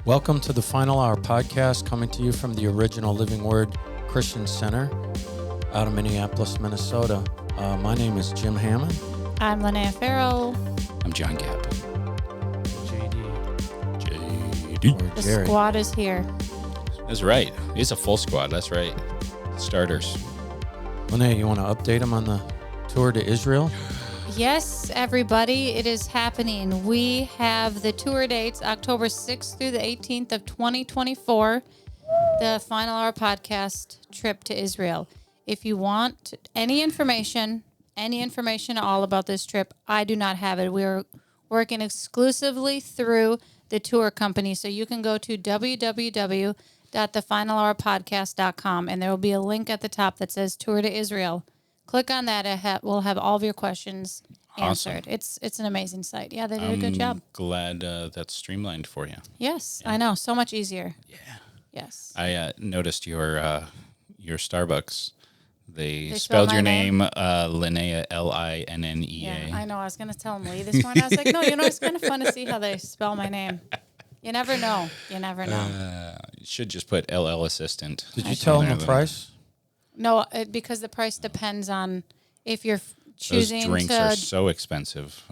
Welcome to the Final Hour podcast, coming to you from the original Living Word Christian Center out of Minneapolis, Minnesota. My name is Jim Hammond. I'm Lonaiah Farrell. I'm John Gap. JD. The squad is here. That's right. It's a full squad. That's right. Starters. Lonaiah, you want to update them on the tour to Israel? Yes, everybody, it is happening. We have the tour dates October 6th through the 18th of 2024, the Final Hour podcast trip to Israel. If you want any information all about this trip, I do not have it. We're working exclusively through the tour company, so you can go to www.thefinalhourpodcast.com, and there will be a link at the top that says Tour to Israel. Click on that. We'll have all of your questions answered. Awesome. It's an amazing site. Yeah, they did a good job. Glad that's streamlined for you. Yes, Yeah. I know. So much easier. Yeah. Yes. I noticed your Starbucks. They spelled spelled your my name Linnea, Linnea. Yeah, I know. I was going to tell them Lee this morning. I was like, no, it's kind of fun to see how they spell my name. You never know. You should just put LL Assistant. Did you tell them the price? No, because the price depends on if you're choosing Those drinks are so expensive.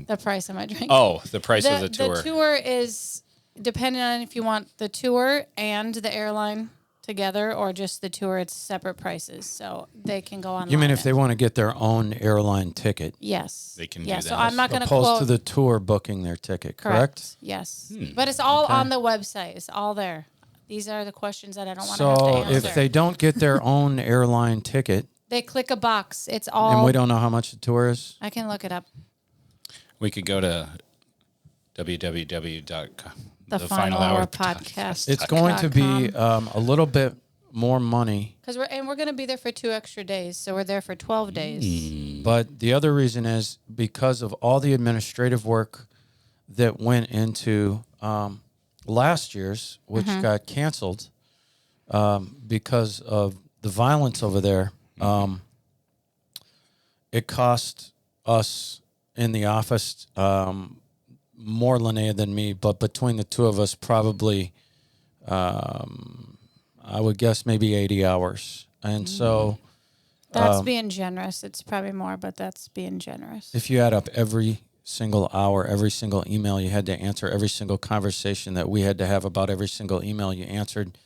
The price of my drink. Oh, the price of the tour. The tour is depending on if you want the tour and the airline together or just the tour. It's separate prices, so they can go online. You mean if they want to get their own airline ticket? Yes. They can do yeah, that. so I'm not going to opposed quote. to the tour booking their ticket, correct? Yes. But it's all on the website. It's all there. These are the questions that I don't want to have to So answer. if they don't get their own airline ticket, they click a box. It's all. and we don't know how much the tour is? I can look it up. We could go to www.com. The Final Hour podcast. It's going to be a little bit more money. Because we're going to be there for 2 extra days, so we're there for 12 days. But the other reason is because of all the administrative work that went into last year's, which got canceled because of the violence over there. It cost us in the office more Lonaiah than me, but between the two of us, probably I would guess maybe 80 hours. And so That's being generous. It's probably more, but that's being generous. if you add up every single hour, every single email you had to answer, every single conversation that we had to have about every single email you answered,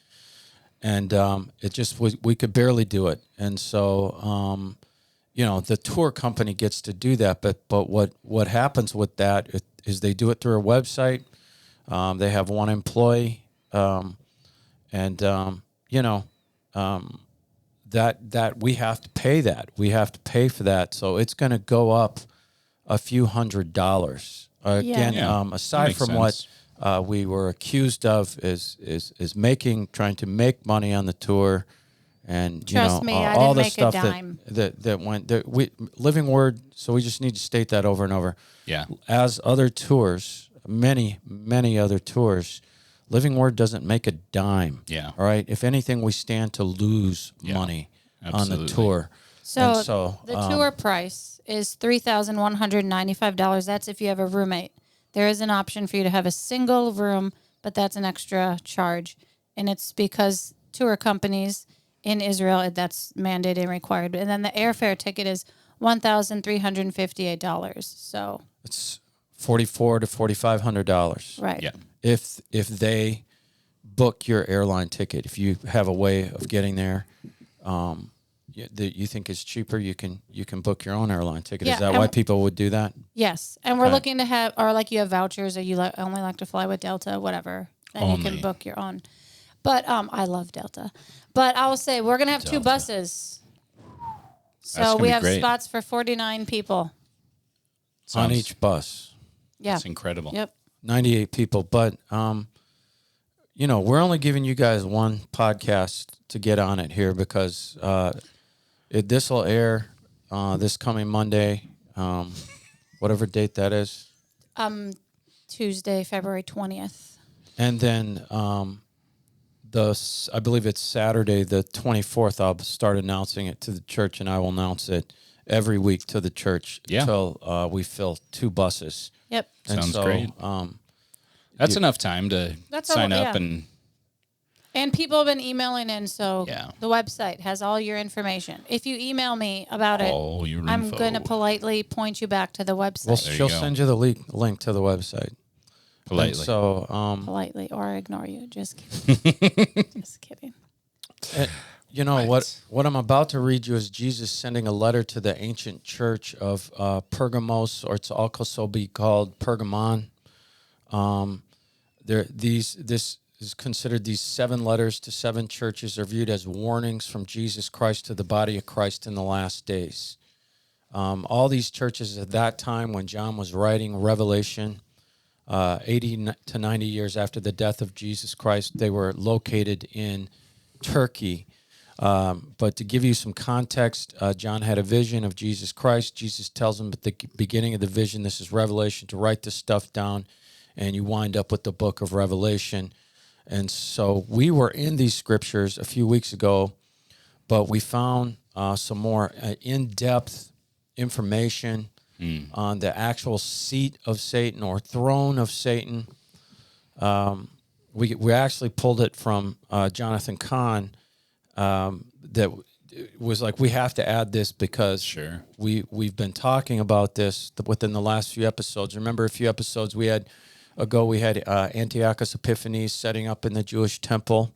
and it just we could barely do it. And so the tour company gets to do that, but what happens with that is they do it through a website. They have one employee, that we have to pay that. We have to pay for that. So it's going to go up a few $100s. Again, aside from sense. what we were accused of is trying to make money on the tour, and Trust me, I all didn't the make a stuff dime. that went. Living Word. So we just need to state that over and over. Yeah. As other tours, many other tours, Living Word doesn't make a dime. Yeah. All right. If anything, we stand to lose money on absolutely. the tour. So the tour price is $3,195. That's if you have a roommate. There is an option for you to have a single room, but that's an extra charge. And it's because tour companies in Israel, that's mandated and required. And then the airfare ticket is $1,358. So It's $4,400 to $4,500. right. Yeah. If they book your airline ticket, if you have a way of getting there, that you think is cheaper, you can book your own airline ticket. Yeah, Is that and why people would do that? Yes, and we're Okay. looking to have, or like you have vouchers, or you only like to fly with Delta, whatever. Then you can Only. book your own. But I love Delta. But I will say we're gonna have 2 buses. So gonna we be have great. spots for 49 people. On each bus, Yeah. That's incredible. Yep. 98 people. But we're only giving you guys one podcast to get on it here because this will air this coming Monday, whatever date that is. Tuesday, February 20th. And then I believe it's Saturday, the 24th, I'll start announcing it to the church, and I will announce it every week to the church Yeah. until we fill 2 buses. Yep. And Sounds so, great. That's enough time to sign up And people have been emailing in, so Yeah. the website has all your information. If you email me about All it, your I'm info. going to politely point you back to the website. Well, There you she'll go. send you the link to the website. politely. And so, Politely or ignore you. Just kidding. Just kidding. you know Right. what I'm about to read you is Jesus sending a letter to the ancient church of Pergamos, or it's also be called Pergamon. This is considered, these 7 letters to 7 churches are viewed as warnings from Jesus Christ to the body of Christ in the last days. All these churches at that time, when John was writing Revelation, 80 to 90 years after the death of Jesus Christ, they were located in Turkey. But to give you some context, John had a vision of Jesus Christ. Jesus tells him at the beginning of the vision, this is Revelation, to write this stuff down, and you wind up with the book of Revelation. And so we were in these scriptures a few weeks ago, but we found some more in-depth information on the actual seat of Satan or throne of Satan. We actually pulled it from Jonathan Cahn. That was like, we have to add this because Sure. we've been talking about this within the last few episodes. Remember a few episodes we had Antiochus Epiphanes setting up in the Jewish temple.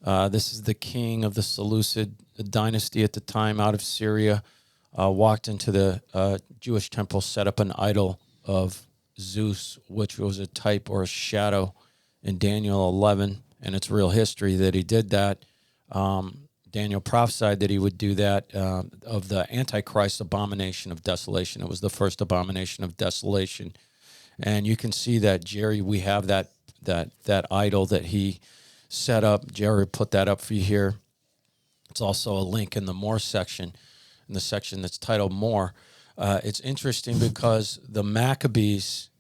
This is the king of the Seleucid dynasty at the time out of Syria. Walked into the Jewish temple, set up an idol of Zeus, which was a type or a shadow in Daniel 11, and it's real history that he did that. Daniel prophesied that he would do that of the Antichrist abomination of desolation. It was the first abomination of desolation. And you can see that, Jerry, we have that idol that he set up. Jerry put that up for you here. It's also a link in the More section, in the section that's titled More. It's interesting because the Maccabees,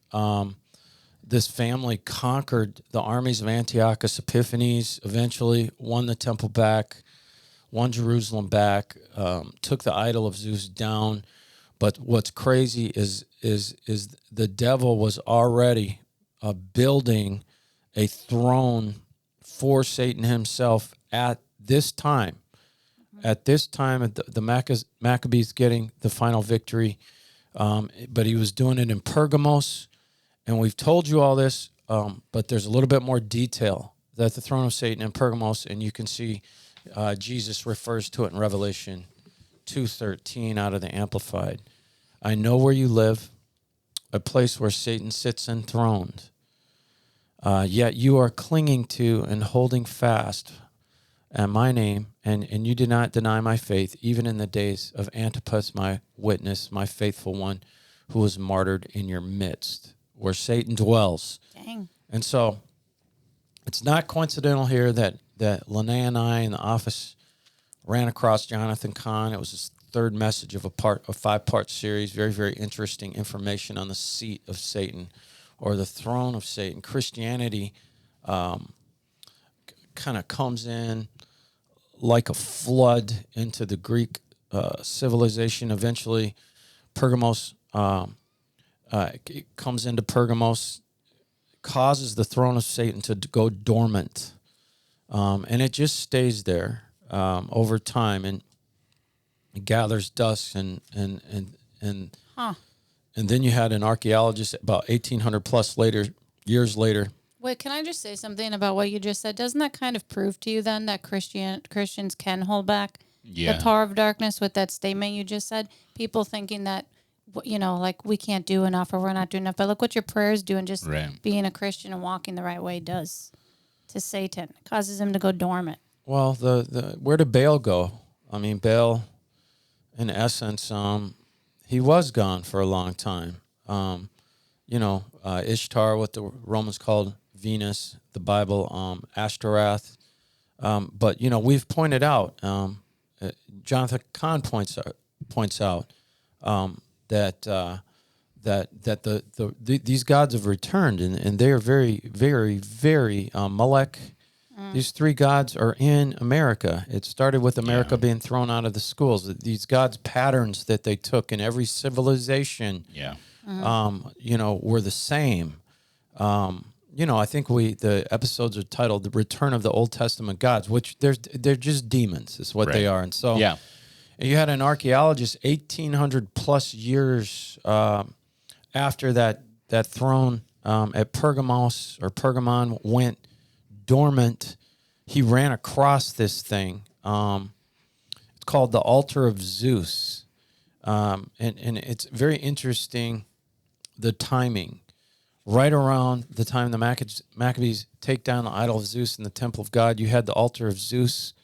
this family conquered the armies of Antiochus Epiphanes, eventually won the temple back, won Jerusalem back, took the idol of Zeus down. But what's crazy is the devil was already building a throne for Satan himself at this time. At this time, the Maccabees getting the final victory, but he was doing it in Pergamos. And we've told you all this, but there's a little bit more detail that the throne of Satan in Pergamos, and you can see Jesus refers to it in Revelation 2:13 out of the Amplified. I know where you live, a place where Satan sits enthroned. Yet you are clinging to and holding fast at my name, and you did not deny my faith, even in the days of Antipas, my witness, my faithful one, who was martyred in your midst, where Satan dwells. Dang. And so it's not coincidental here that Lonaiah and I in the office ran across Jonathan Cahn. It was his third message of a 5-part series. Very, very interesting information on the seat of Satan or the throne of Satan. Christianity kind of comes in like a flood into the Greek civilization. Eventually, Pergamos it comes into Pergamos, causes the throne of Satan to go dormant, and it just stays there over time, and it gathers dust, and then you had an archaeologist about 1800 plus years later. Wait, can I just say something about what you just said? Doesn't that kind of prove to you then that Christians can hold back the power of darkness with that statement you just said? People thinking that, like we can't do enough or we're not doing enough. But look what your prayers do, and just being a Christian and walking the right way does to Satan. It causes him to go dormant. Well, where did Baal go? I mean, Baal, in essence, he was gone for a long time. Ishtar, what the Romans called Venus, the Bible, Ashtaroth. But we've pointed out, Jonathan Cahn points out that these gods have returned, and they are very, very, very Molech. These 3 gods are in America. It started with America being thrown out of the schools. These gods' patterns that they took in every civilization, were the same. I think the episodes are titled "The Return of the Old Testament Gods," which they're just demons, is what they are. And so, Yeah. you had an archaeologist 1,800 plus years after that throne at Pergamon went dormant. He ran across this thing. It's called the Altar of Zeus, and it's very interesting. The timing. Right around the time the Maccabees take down the idol of Zeus in the temple of God, you had the altar of Zeus,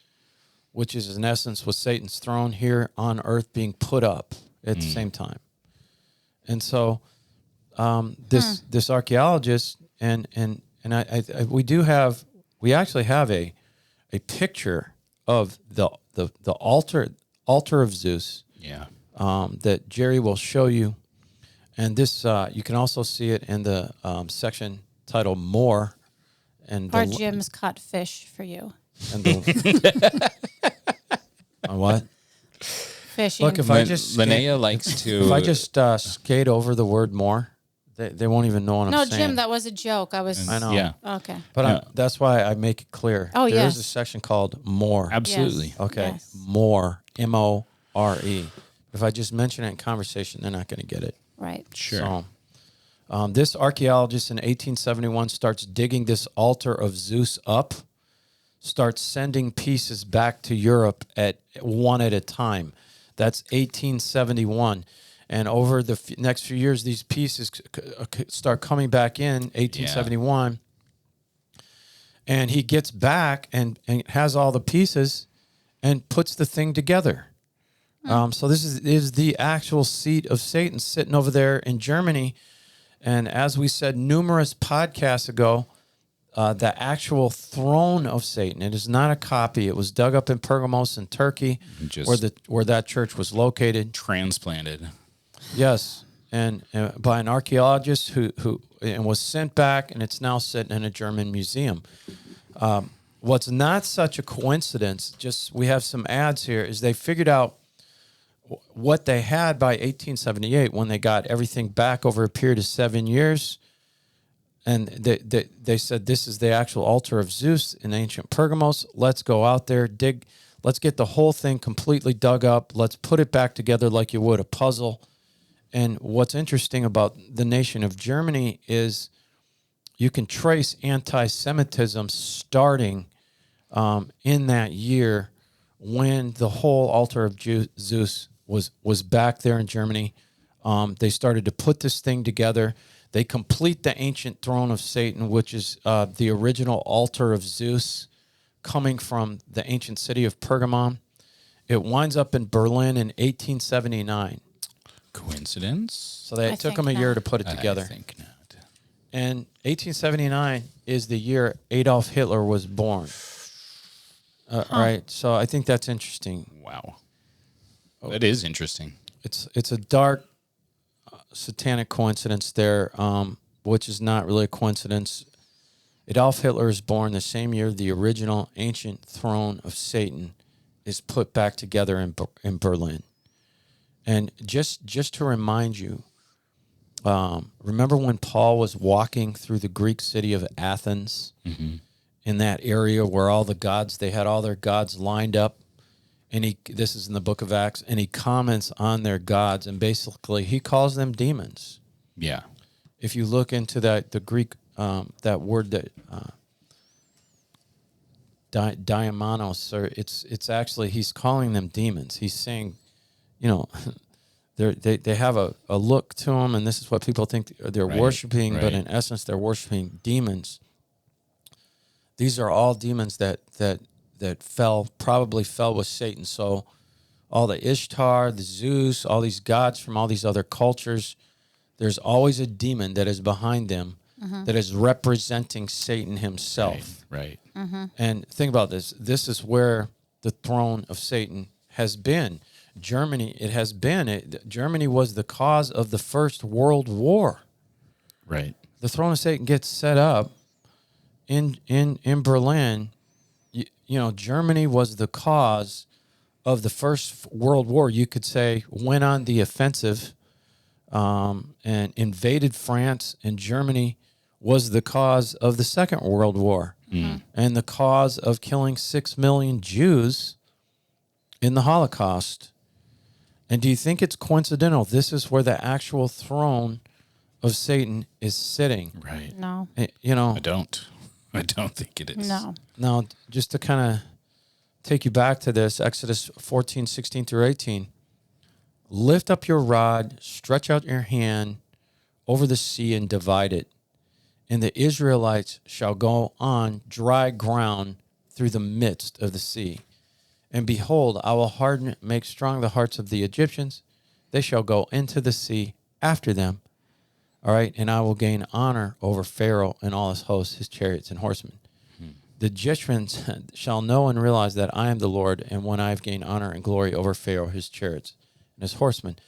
which is in essence was Satan's throne here on earth being put up at the same time. And so this archaeologist and we actually have a picture of the altar of Zeus. Yeah. That Jerry will show you. And this, you can also see it in the section titled "More." And Or Jim's caught fish for you. And on what? Fishing. Look, if I just Lonaiah likes to. if I just skate over the word "more," they won't even know what I'm saying. No, Jim, that was a joke. I know. Yeah. Okay. But that's why I make it clear. Oh, There is yes. a section called "More." Absolutely. Yes. Okay, Yes. more, M-O-R-E. If I just mention it in conversation, they're not going to get it. Right. Sure. So, this archaeologist in 1871 starts digging this altar of Zeus up, starts sending pieces back to Europe at one at a time. That's 1871. And over the next few years, these pieces start coming back in 1871. And he gets back and has all the pieces and puts the thing together. So this is the actual seat of Satan sitting over there in Germany. And as we said numerous podcasts ago, the actual throne of Satan, it is not a copy. It was dug up in Pergamos in Turkey, where that church was located. Transplanted. Yes, and by an archaeologist who was sent back, and it's now sitting in a German museum. What's not such a coincidence, just we have some ads here, is they figured out what they had by 1878 when they got everything back over a period of 7 years. And they said, this is the actual altar of Zeus in ancient Pergamos. Let's go out there, dig. Let's get the whole thing completely dug up. Let's put it back together like you would a puzzle. And what's interesting about the nation of Germany is you can trace anti-Semitism starting in that year when the whole altar of Zeus was back there in Germany. They started to put this thing together. They complete the ancient throne of Satan, which is the original altar of Zeus coming from the ancient city of Pergamon. It winds up in Berlin in 1879. Coincidence? So it took them a year to put it together. I think not. And 1879 is the year Adolf Hitler was born. Right? So I think that's interesting. Wow. That is interesting. It's a dark satanic coincidence there, which is not really a coincidence. Adolf Hitler is born the same year the original ancient throne of Satan is put back together in Berlin. And just to remind you, remember when Paul was walking through the Greek city of Athens, in that area where all the gods, they had all their gods lined up, and this is in the book of Acts, and he comments on their gods, and basically he calls them demons. Yeah. If you look into the Greek, that word that diamonos, or it's actually, he's calling them demons. He's saying, they have a look to them, and this is what people think they're worshiping, but in essence they're worshiping demons. These are all demons that probably fell with Satan. So all the Ishtar, the Zeus, all these gods from all these other cultures, there's always a demon that is behind them that is representing Satan himself. Right. And think about this. This is where the throne of Satan has been. Germany, Germany was the cause of the First World War. Right. The throne of Satan gets set up in Berlin. Germany was the cause of the First World War. You could say went on the offensive and invaded France, and Germany was the cause of the Second World War and the cause of killing 6 million Jews in the Holocaust. And do you think it's coincidental? This is where the actual throne of Satan is sitting. Right. No. You know, I don't think it is. No. now just to kind of take you back to this, Exodus 14, 16 through 18. Lift up your rod, stretch out your hand over the sea and divide it. And the Israelites shall go on dry ground through the midst of the sea. And behold, I will make strong the hearts of the Egyptians. They shall go into the sea after them. All right. And I will gain honor over Pharaoh and all his hosts, his chariots and horsemen. The Egyptians shall know and realize that I am the Lord, and when I have gained honor and glory over Pharaoh, his chariots and his horsemen.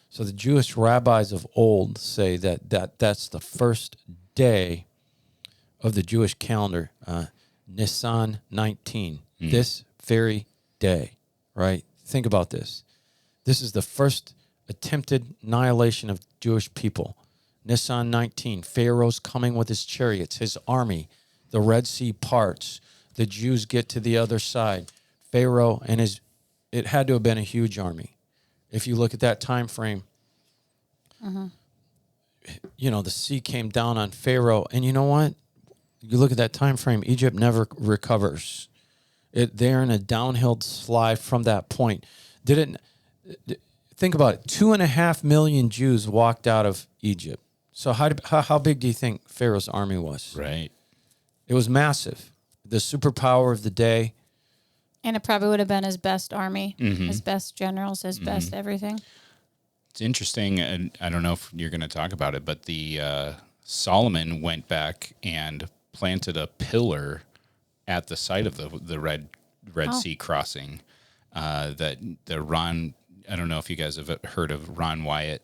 So the Jewish rabbis of old say that's the first day of the Jewish calendar, Nisan 19, this very day, right? Think about this. This is the first attempted annihilation of Jewish people. Nisan 19, Pharaoh's coming with his chariots, his army, the Red Sea parts, the Jews get to the other side. Pharaoh and it had to have been a huge army. If you look at that time frame, you know, the sea came down on Pharaoh. And you know what? You look at that time frame, Egypt never recovers. They're in a downhill slide from that point. Think about it. 2.5 million Jews walked out of Egypt. So how big do you think Pharaoh's army was? Right. It was massive. The superpower of the day. And it probably would have been his best army, his best generals, his best everything. It's interesting, and I don't know if you're going to talk about it, but the Solomon went back and planted a pillar at the site of the Red Sea crossing. That the Ron, I don't know if you guys have heard of Ron Wyatt.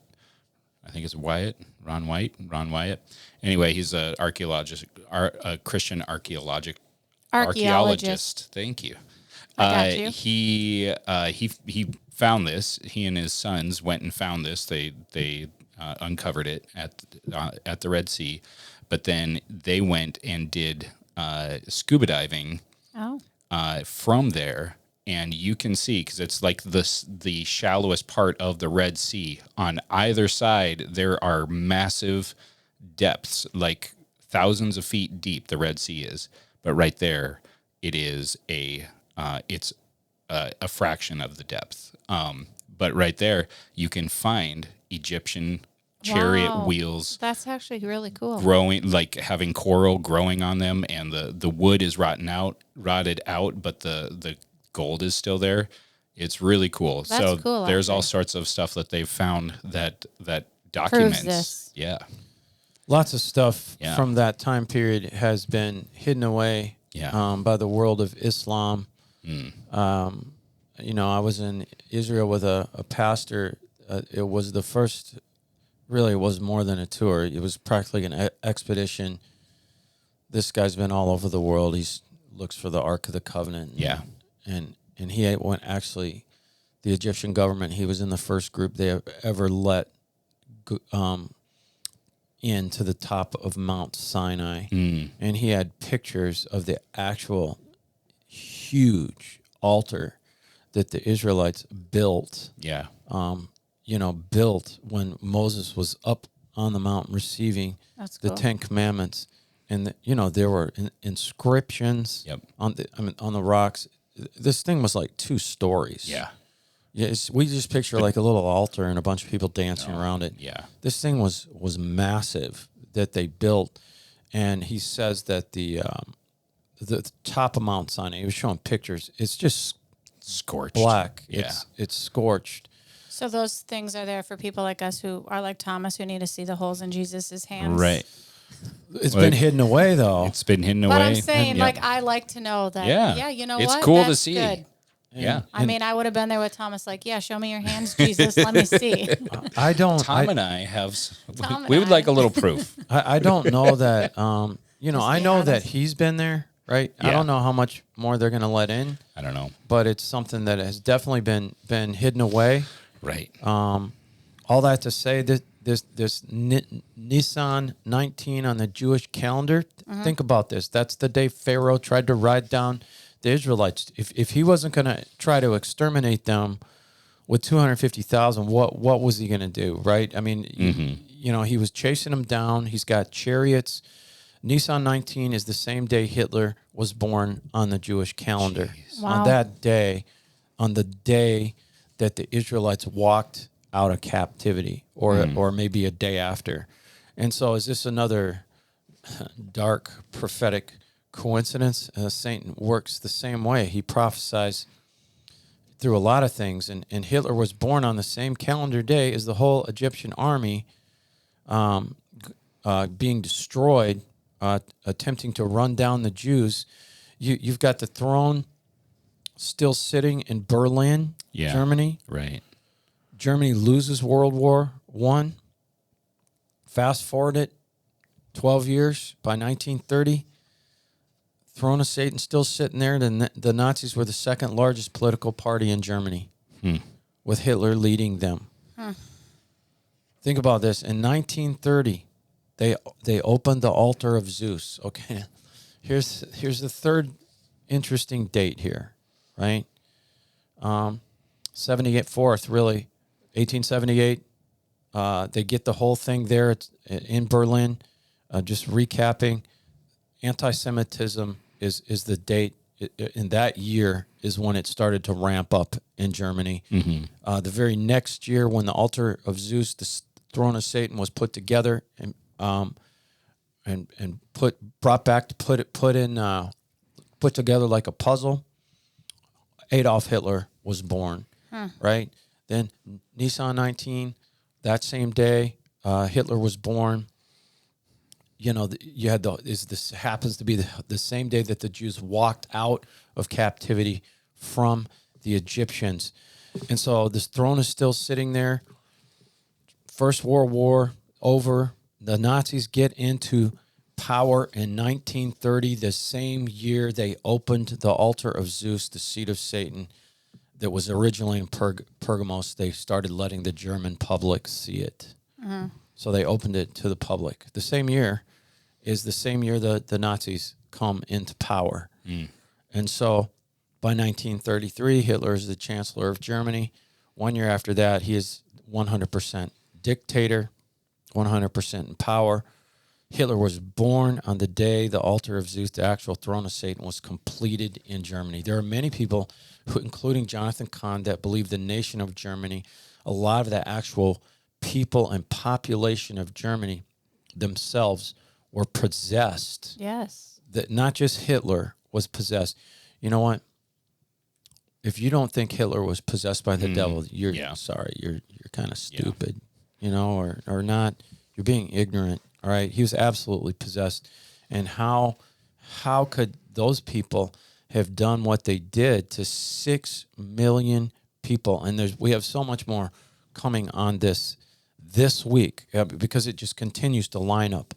I think it's Ron Wyatt. Anyway, he's a Christian archaeologist. Thank you. I got you. He found this. He and his sons went and found this. They uncovered it at the Red Sea, but then they went and did scuba diving from there. And you can see, because it's like the shallowest part of the Red Sea. On either side, there are massive depths, like thousands of feet deep. The Red Sea is, but right there, it is it's a fraction of the depth. But right there, you can find Egyptian chariot wheels. That's actually really cool. Growing, like having coral growing on them, and the wood is rotted out, but the gold is still there. It's really cool. That's cool, there's all actually. sorts of stuff that they've found that documents this. Yeah. Lots of stuff Yeah. from that time period has been hidden away by the world of Islam. You know, I was in Israel with a pastor. It was the first, really, it was more than a tour. It was practically an expedition. This guy's been all over the world. He looks for the Ark of the Covenant. Yeah. And he went, actually, the Egyptian government, he was in the first group they ever let into the top of Mount Sinai. And he had pictures of the actual huge altar that the Israelites built. Yeah. Built when Moses was up on the mountain receiving the cool. 10 Commandments. And, there were inscriptions on the rocks. This thing was like 2 stories. Yeah. We just picture like a little altar and a bunch of people dancing around it. Yeah. This thing was massive that they built. And he says that the top of Mount Sinai, he was showing pictures, it's just Scorched. black. Yeah. It's scorched. So those things are there for people like us who are like Thomas, who need to see the holes in Jesus's hands. Right. It's been hidden away, though. It's been hidden But away. I'm saying, And- like, I like to know that. Yeah. You know It's what? cool to That's see. Good. Yeah. I mean, I would have been there with Thomas, like, yeah, show me your hands, Jesus. Let me see. I don't. Tom and I have. Tom We and would I. like a little proof. I don't know that. I know that he's been there, right? I Yeah. don't know how much more they're going to let in, I don't know. but it's something that has definitely been hidden away. Right. All that to say that Nissan 19 on the Jewish calendar. Think about this. That's the day Pharaoh tried to ride down the Israelites. If he wasn't going to try to exterminate them with 250,000, what was he going to do, right? I mean, he was chasing them down. He's got chariots. Nissan 19 is the same day Hitler was born on the Jewish calendar. Wow. On that day, on the day that the Israelites walked out of captivity, or maybe a day after. And so is this another dark prophetic coincidence? Satan works the same way. He prophesies through a lot of things, and Hitler was born on the same calendar day as the whole Egyptian army being destroyed, attempting to run down the Jews. You've got the throne still sitting in Berlin, Germany. Right. Germany loses World War I. Fast forward it 12 years, by 1930, throne of Satan still sitting there. The Nazis were the second largest political party in Germany, with Hitler leading them. Think about this. In 1930, they opened the Altar of Zeus. Okay, here's the third interesting date here, right? 78th, really. 1878, they get the whole thing there in Berlin. Just recapping, anti-Semitism is the date. In that year is when it started to ramp up in Germany. The very next year, when the Altar of Zeus, the throne of Satan, was put together and brought back to put together like a puzzle, Adolf Hitler was born. Right. Then Nissan 19, that same day, Hitler was born. You had this happens to be the same day that the Jews walked out of captivity from the Egyptians. And so this throne is still sitting there. First World War over. The Nazis get into power in 1930, the same year they opened the Altar of Zeus, the seat of Satan, that was originally in Pergamos. They started letting the German public see it. So they opened it to the public. The same year is the same year the Nazis come into power. And so by 1933, Hitler is the Chancellor of Germany. 1 year after that, he is 100% dictator, 100% in power. Hitler was born on the day the Altar of Zeus, the actual throne of Satan, was completed in Germany. There are many people, including Jonathan Kahn, that believe the nation of Germany, a lot of the actual people and population of Germany themselves were possessed. Yes. That not just Hitler was possessed. You know what? If you don't think Hitler was possessed by the devil, you're sorry. You're kind of stupid, or not. You're being ignorant. All right, he was absolutely possessed. And how could those people have done what they did to 6 million people? And we have so much more coming on this week, because it just continues to line up.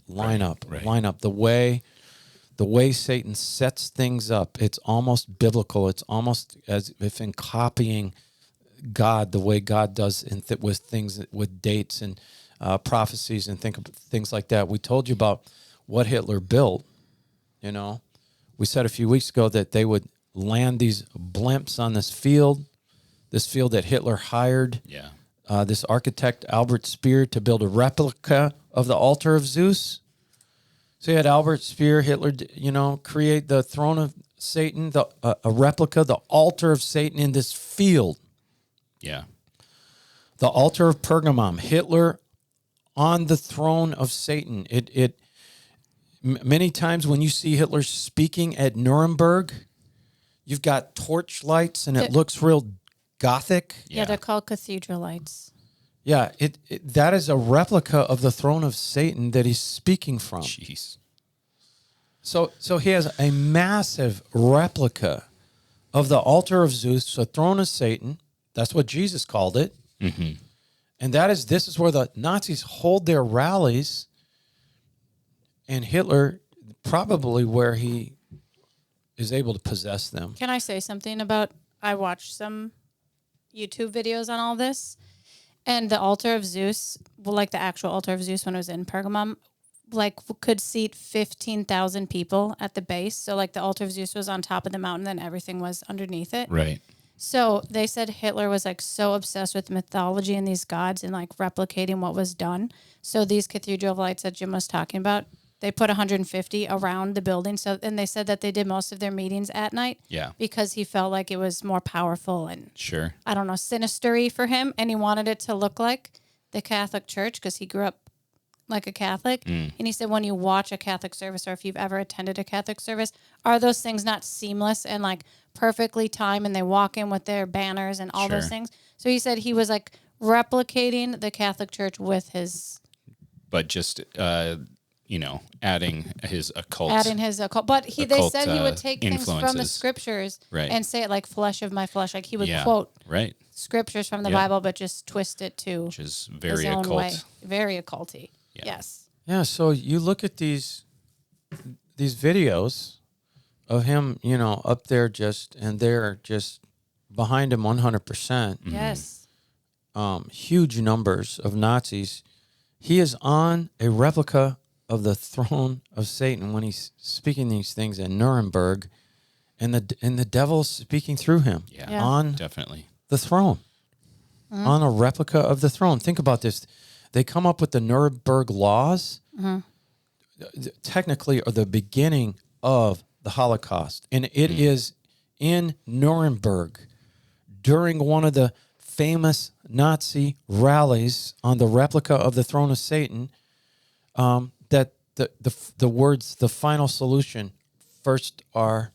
The way Satan sets things up, it's almost biblical. It's almost as if in copying God, the way God does with things, with dates and prophecies and things like that. We told you about what Hitler built. We said a few weeks ago that they would land these blimps on this field that Hitler hired. This architect, Albert Speer, to build a replica of the Altar of Zeus. So you had Albert Speer, Hitler, create the throne of Satan, a replica, the Altar of Satan in this field. The Altar of Pergamum, Hitler on the throne of Satan. Many times when you see Hitler speaking at Nuremberg, you've got torch lights and it looks real Gothic. Yeah, they're called cathedral lights. Yeah, that is a replica of the throne of Satan that he's speaking from. Jeez. So he has a massive replica of the Altar of Zeus, the throne of Satan. That's what Jesus called it. And this is where the Nazis hold their rallies, and Hitler probably where he is able to possess them. Can I say something about, I watched some YouTube videos on all this, And the altar of Zeus, well, like the actual altar of Zeus when it was in Pergamum, like could seat 15,000 people at the base. So like the altar of Zeus was on top of the mountain, then everything was underneath it. Right. So they said Hitler was like so obsessed with mythology and these gods and like replicating what was done. So these cathedral lights that Jim was talking about, they put 150 around the building. So, and they said that they did most of their meetings at night. Yeah. Because he felt like it was more powerful and Sure. I don't know, sinister-y for him. And he wanted it to look like the Catholic Church because he grew up like a Catholic. And he said when you watch a Catholic service or if you've ever attended a Catholic service, are those things not seamless and like perfectly timed and they walk in with their banners and all those Sure. things? So he said he was like replicating the Catholic Church with his... But just, adding his occult. But they said he would Occult, take things from the influences. scriptures Right. and say it like flesh of my flesh. Like he would Yeah. quote Right. scriptures from the Yeah. Bible, but just twist it to Which is his very own occult. way. Very occulty. Yeah. Yes. Yeah, so you look at these videos of him, up there and they're just behind him 100%. Yes. Huge numbers of Nazis. He is on a replica of the throne of Satan when he's speaking these things in Nuremberg, and the devil's speaking through him Yeah. on Definitely. the throne, on a replica of the throne. Think about this. They come up with the Nuremberg laws, technically are the beginning of the Holocaust. And it is in Nuremberg during one of the famous Nazi rallies on the replica of the throne of Satan that the words, the final solution, first are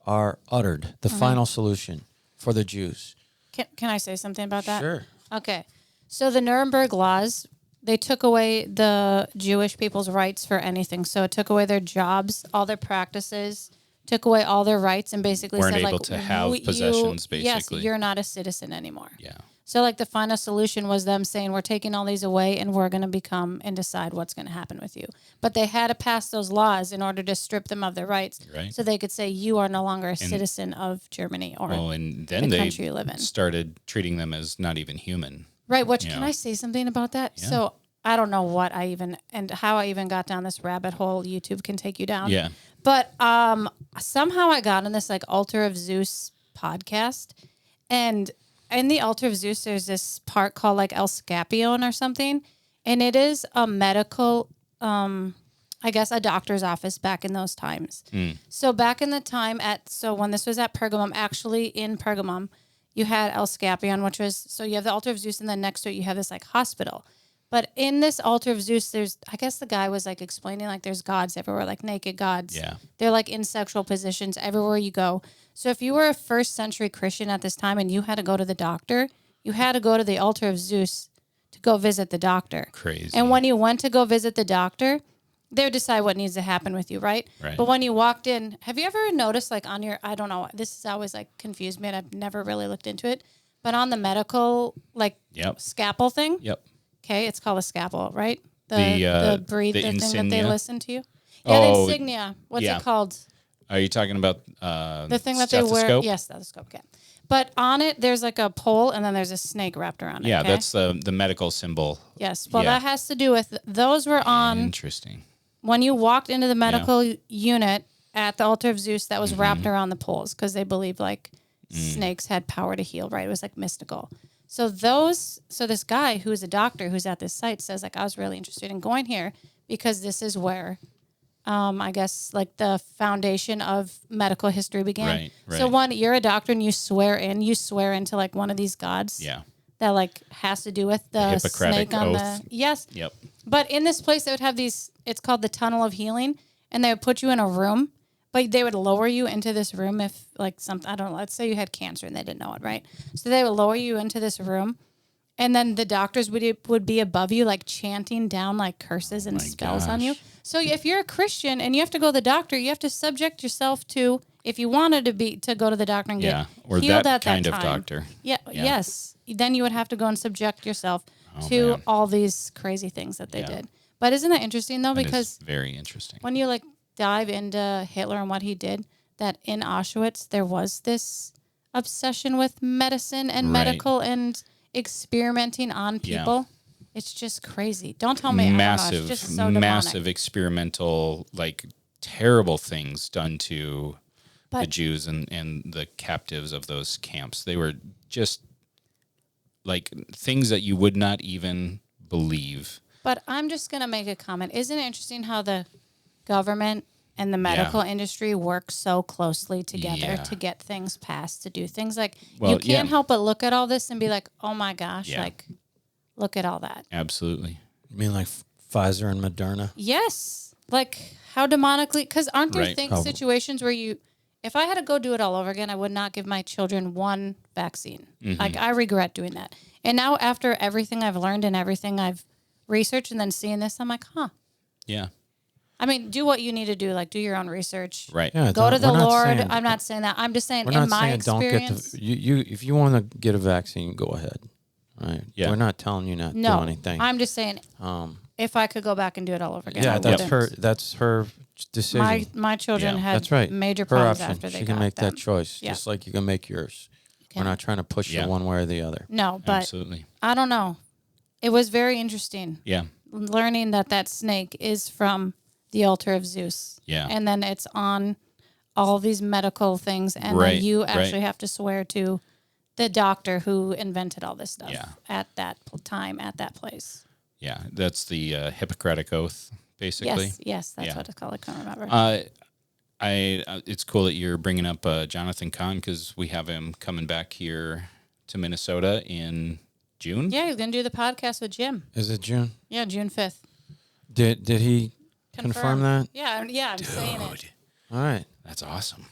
uttered. The final solution for the Jews. Can I say something about that? Sure. Okay. So the Nuremberg laws, they took away the Jewish people's rights for anything. So it took away their jobs, all their practices, took away all their rights, and basically Weren't said able like, to have possessions, basically. Yes, you're not a citizen anymore. Yeah. So like the final solution was them saying we're taking all these away and we're going to become and decide what's going to happen with you. But they had to pass those laws in order to strip them of their rights, Right. so they could say you are no longer a citizen of Germany or And then the they country you live in. started treating them as not even human. Right. Which Yeah. can I say something about that? Yeah. So I don't know what how I even got down this rabbit hole. YouTube can take you down. Yeah. But somehow I got in this like Altar of Zeus podcast, and in the Altar of Zeus, there's this part called like El Scapion or something, and it is a medical, I guess, a doctor's office back in those times. So back in the time when this was at Pergamum, actually in Pergamum, you had El Scapion, which was, so you have the Altar of Zeus, and then next to it you have this like hospital. But in this Altar of Zeus, I guess the guy was like explaining like there's gods everywhere, like naked gods. Yeah. They're like in sexual positions everywhere you go. So if you were a first century Christian at this time and you had to go to the doctor, you had to go to the Altar of Zeus to go visit the doctor. Crazy. And when you went to go visit the doctor, they would decide what needs to happen with you, right? Right. But when you walked in, have you ever noticed like on your, I don't know, this has always like confused me and I've never really looked into it, but on the medical like scalpel thing, okay, it's called a scalpel, right? The thing that they insignia? listen to you. Yeah, the Oh, insignia. What's yeah. it called? Are you talking about The thing that they wear. stethoscope? Yes, stethoscope. Okay. But on it, there's like a pole, and then there's a snake wrapped around it. Yeah, okay? that's the medical symbol. Yes. Well, yeah. that has to do with those were on Interesting. when you walked into the medical unit at the Altar of Zeus. That was wrapped around the poles because they believed like snakes had power to heal. Right? It was like mystical. So this guy who's a doctor who's at this site says like I was really interested in going here because this is where. I guess like the foundation of medical history began. Right. So when you're a doctor and you swear into like one of these gods. Yeah. That like has to do with the Hippocratic snake on oath. yes. Yep. But in this place they would have these. It's called the Tunnel of Healing, and they would put you in a room, but they would lower you into this room if like something I don't know. Let's say you had cancer and they didn't know it, right? So they would lower you into this room. And then the doctors would be above you, like chanting down like curses and spells on you. So if you're a Christian and you have to go to the doctor, you have to subject yourself to, if you wanted to go to the doctor and get or healed that at kind that of time. doctor. Yeah, Yes. Then you would have to go and subject yourself Oh, to man. all these crazy things that they Yeah. did. But isn't that interesting though? That Because is very interesting. when you like dive into Hitler and what he did, that in Auschwitz there was this obsession with medicine and Right. medical, and experimenting on Yeah. people. It's just crazy. Don't tell me. I don't know, Massive, it's just so demonic. massive experimental, like terrible things done to the But- Jews and the captives of those camps. They were just like things that you would not even believe. But I'm just going to make a comment. Isn't it interesting how the government and the medical industry work so closely together Yeah. to get things passed, to do things like Well, you can't yeah. help but look at all this and be like, oh my gosh, Yeah. like look at all that. Absolutely. You mean like Pfizer and Moderna? Yes. Like how demonically, because aren't there Right. situations where if I had to go do it all over again, I would not give my children one vaccine. Mm-hmm. Like I regret doing that. And now after everything I've learned and everything I've researched and then seeing this, I'm like, huh. Yeah. I mean, do what you need to do. Like do your own research. Right. Yeah, Go to the we're not Lord. saying- I'm not saying that. I'm just saying We're in not my saying experience. don't get you if you want to get a vaccine, go ahead. Right. Yeah. We're not telling you not to No, do anything. I'm just saying if I could go back and do it all over again. I yeah, that's wouldn't. that's her decision. My children Yeah. had That's right. major Her problems option. after they She got can make them. that choice, Yeah. just like you can make yours. We're can. not trying to push Yeah. you one way or the other. No, but Absolutely. I don't know. It was very interesting Yeah. learning that snake is from the Altar of Zeus. Yeah. And then it's on all these medical things. And Right, then you right. actually have to swear to the doctor who invented all this stuff Yeah. at that time, at that place. Yeah. That's the Hippocratic Oath, basically. Yes, that's Yeah. what it's called. I can't remember. It's cool that you're bringing up Jonathan Kahn because we have him coming back here to Minnesota in June. yeah, he's going to do the podcast with Jim. Is it June? Yeah, June 5th. Did he confirm that? Yeah, I'm saying it. All right. That's awesome.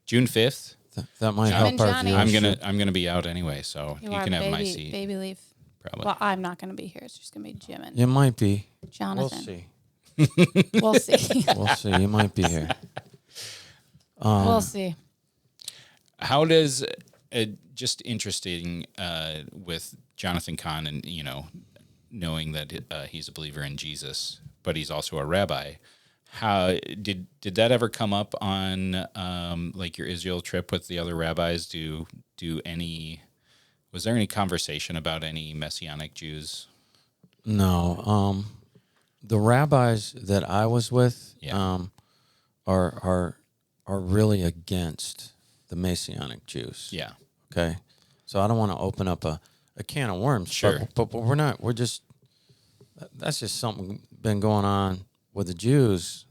June 5th. That might Jim help and our Johnny. viewership. I'm gonna be out anyway, so You he are can have my baby, seat. baby leave. Probably. Well, I'm not going to be here. It's just going to be Jim and It might be. We'll Jonathan. see. We'll see. We'll see. You might be here. We'll see. How does just interesting with Jonathan Kahn and knowing that he's a believer in Jesus, but he's also a rabbi. How did that ever come up on like your Israel trip with the other rabbis? Was there any conversation about any Messianic Jews? No. The rabbis that I was with Yeah. are really against the Messianic Jews. Yeah. Okay. So I don't want to open up a can of worms. Sure. But we're not. We're just. That's just something been going on with the Jews.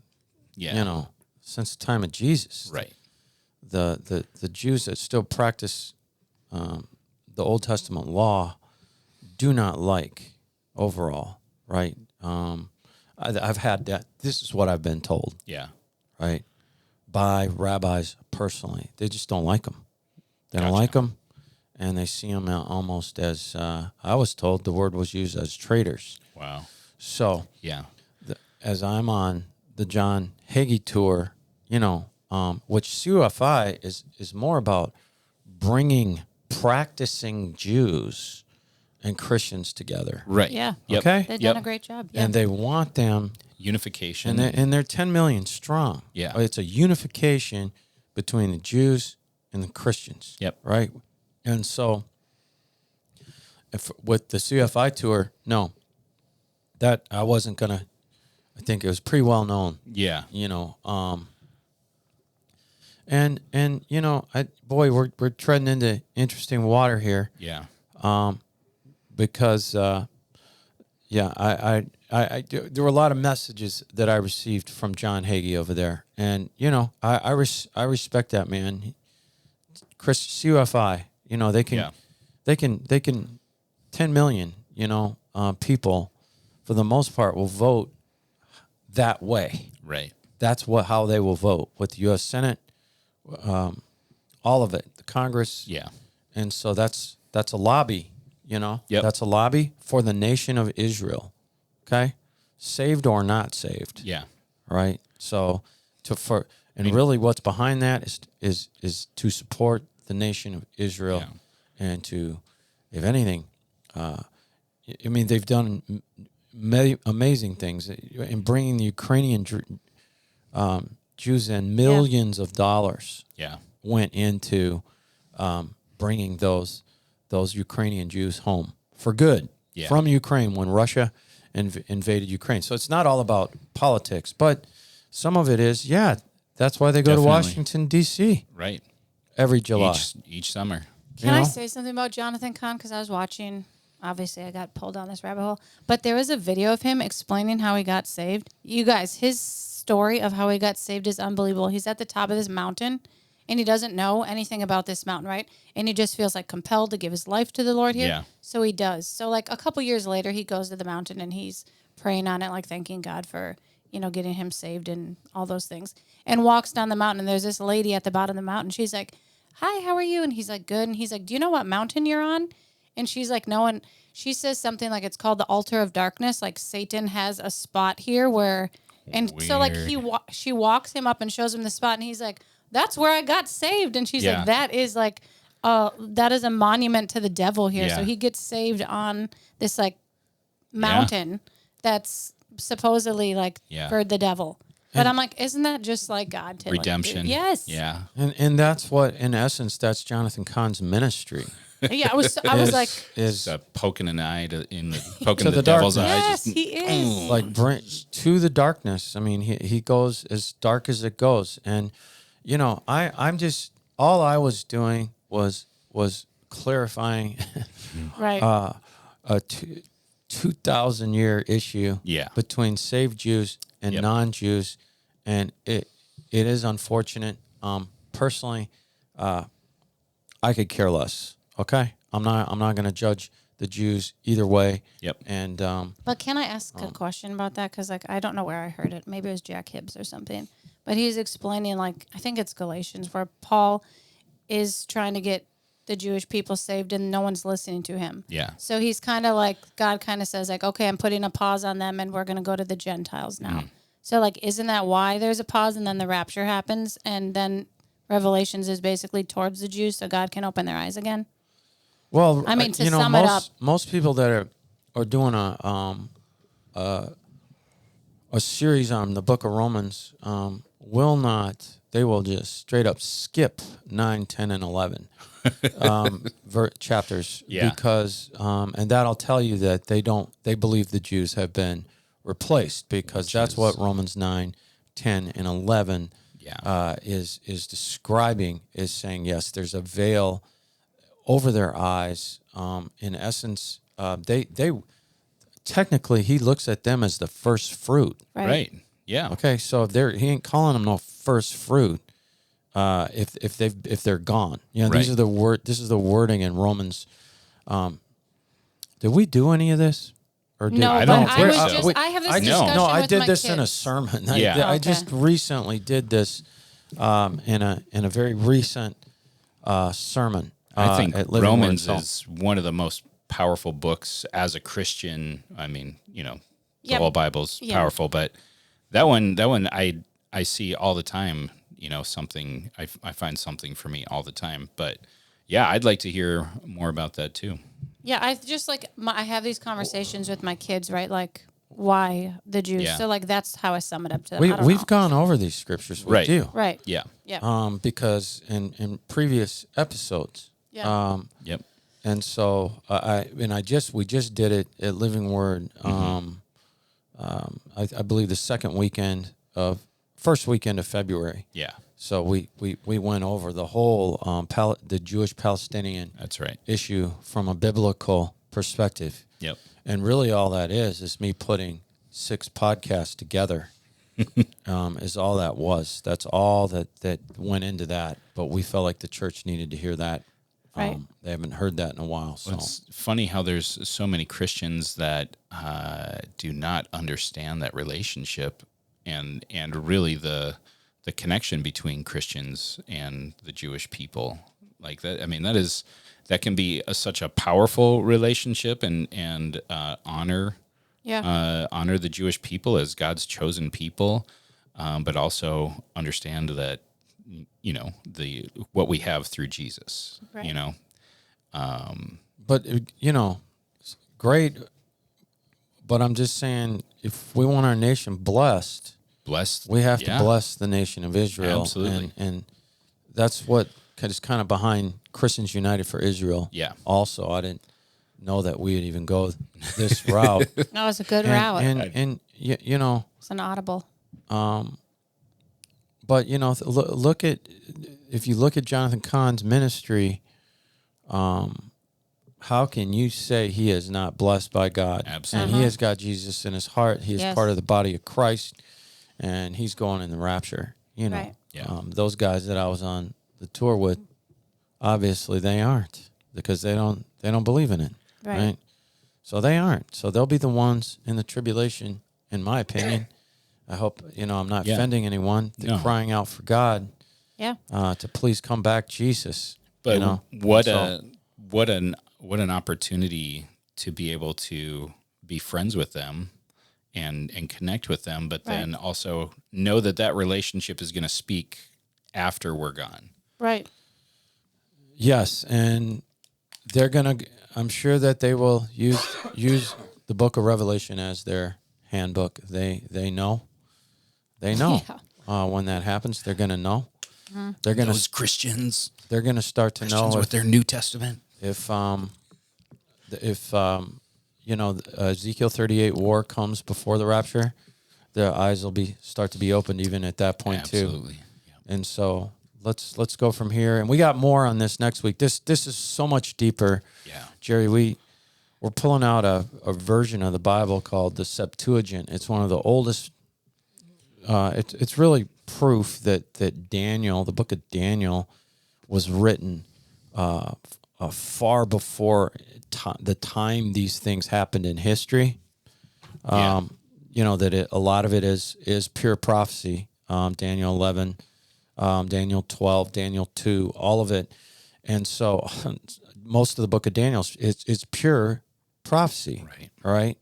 Yeah. Since the time of Jesus. Right. The Jews that still practice the Old Testament law do not like overall, right? I've had that. This is what I've been told, Yeah. right, by rabbis personally. They just don't like them. They don't Gotcha. like them, and they see them almost as I was told the word was used as traitors. Wow. So Yeah. as I'm on the John Hagee tour, which CUFI is more about bringing practicing Jews and Christians together. Right. Yeah. Yep. Okay? They've Yep. done a great job. Yeah. And they want them, Unification. and they're 10 million strong. Yeah. It's a unification between the Jews and the Christians. Yep. Right? And so with the CFI tour, no, that I wasn't going to, I think it was pretty well known. Yeah. We're treading into interesting water here Yeah. because there were a lot of messages that I received from John Hagee over there, and I respect that man. Chris CUFI, they can 10 million people for the most part will vote that way. Right. That's how they will vote with the U.S. Senate, all of it, the Congress. Yeah. And so that's a lobby, Yep. That's a lobby for the nation of Israel, okay? Saved or not saved, Yeah. right? So really what's behind that is to support the nation of Israel and to, if anything, they've done amazing things in bringing the Ukrainian Jews in. Millions of dollars went into bringing those Ukrainian Jews home. for good Yeah. from Ukraine when Russia invaded Ukraine. So it's not all about politics, but some of it is, that's why they go Definitely. to Washington, D.C. Right. every July. Each summer. Can I know? say something about Jonathan Cahn? Because I was watching, obviously I got pulled down this rabbit hole, but there was a video of him explaining how he got saved. You guys, his story of how he got saved is unbelievable. He's at the top of this mountain, and he doesn't know anything about this mountain, right? And he just feels like compelled to give his life to the Lord here. Yeah. So he does. So like a couple years later, he goes to the mountain and he's praying on it, like thanking God for, getting him saved and all those things, and walks down the mountain. And there's this lady at the bottom of the mountain. She's like, "Hi, how are you?" And he's like, "Good." And he's like, "Do you know what mountain you're on?" And she's like, "No." And she says something like, it's called the Altar of Darkness. Like Satan has a spot here where, and so like she walks him up and shows him the spot, and he's like, "That's where I got saved." And she's like, "That is like, that is a monument to the devil here." Yeah. So he gets saved on this like mountain that's supposedly like for the devil. But I'm like, isn't that just like God to Redemption. Like, yes. Yeah. And that's what, in essence, that's Jonathan Cahn's ministry. Yeah, I was like, is Poking an eye poking To the the devil's darkness. eye. yes, he is. like bring to the darkness. I mean, he goes as dark as it goes. And, I'm just, all I was doing was clarifying Right. a 2,000-year issue between saved Jews and non-Jews, and it is unfortunate. Personally, I could care less. Okay, I'm not going to judge the Jews either way. Yep. And But can I ask a question about that? Because like I don't know where I heard it. Maybe it was Jack Hibbs or something. But he's explaining, like, I think it's Galatians, where Paul is trying to get the Jewish people saved and no one's listening to him. Yeah. So he's kind of like, God kind of says like, okay, I'm putting a pause on them and we're going to go to the Gentiles now. So like, isn't that why there's a pause and then the rapture happens and then Revelations is basically towards the Jews so God can open their eyes again? well, I mean, to sum it up. most people that are doing a series on the Book of Romans they will just straight up skip 9, 10, and 11 chapters because and that'll tell you that they believe the Jews have been replaced because that's what Romans 9, 10, and 11 is describing, is saying, yes, there's a veil over their eyes. In essence, they technically, he looks at them as the first fruit. Right. Yeah. Okay, so he ain't calling them no first fruit. If they're gone, these are this is the wording in Romans. Did we do any of this? Or No, I but don't I think was so. just, I have this discussion No, I with did my this kids. in a sermon. Yeah. I just recently did this in a very recent sermon. I think at Living Romans Word. is one of the most powerful books as a Christian. I mean, the Yeah. whole Bible's Yeah. powerful, but that one I see all the time. Something I find something for me all the time. But yeah, I'd like to hear more about that too. Yeah, I just like I have these conversations with my kids, right? Like, why the Jews? Yeah. So like that's how I sum it up to them. I don't We've know. gone over these scriptures with Right. you. Right. Yeah. Yeah. Because in previous episodes. Yeah. Yep. And so we just did it at Living Word. I believe the first weekend of February. Yeah. So we went over the whole the Jewish Palestinian That's right. issue from a biblical perspective. Yep. And really all that is me putting 6 podcasts together. Is all that was. That's all that went into that. But we felt like the church needed to hear that. Right. They haven't heard that in a while. So It's funny how there's so many Christians that do not understand that relationship and really the connection between Christians and the Jewish people. Like that, I mean, that can be such a powerful relationship and honor the Jewish people as God's chosen people, but also understand that what we have through Jesus. Right. But great. But I'm just saying, if we want our nation blessed, we have to bless the nation of Israel. Absolutely. And that's what is kind of behind Christians United for Israel. Yeah. Also, I didn't. know that we would even go this route. That was a good route. And you know, It's an audible. but you know, look at, if you look at Jonathan Cahn's ministry, how can you say he is not blessed by God? Absolutely. And he has got Jesus in his heart. He is Yes. part of the body of Christ, and he's going in the rapture. You know, Right. Yeah. those guys that I was on the tour with, obviously they aren't, because they don't believe in it, right? So they aren't. So they'll be the ones in the tribulation, in my opinion. I hope, you know, I'm not offending anyone. They're No. crying out for God, Yeah. to please come back, Jesus. But you know, what an opportunity to be able to be friends with them and connect with them, but then also know that relationship is going to speak after we're gone. Right. Yes, and they're gonna. I'm sure that they will use the Book of Revelation as their handbook. They know. When that happens, they're gonna know. Mm-hmm. They're gonna Christians, they're gonna start to know with their New Testament. if you know, Ezekiel 38 war comes before the rapture, their eyes will start to be opened even at that point Absolutely. too. And so let's go from here. And we got more on this next week. This is so much deeper. Yeah. Jerry, we're pulling out a version of the Bible called the Septuagint. It's one of the oldest. It's really proof that Daniel, the book of Daniel, was written far before the time these things happened in history. You know, that a lot of it is pure prophecy. Daniel 11, Daniel 12, Daniel 2, all of it. And so most of the book of Daniel it's pure prophecy, Right. right?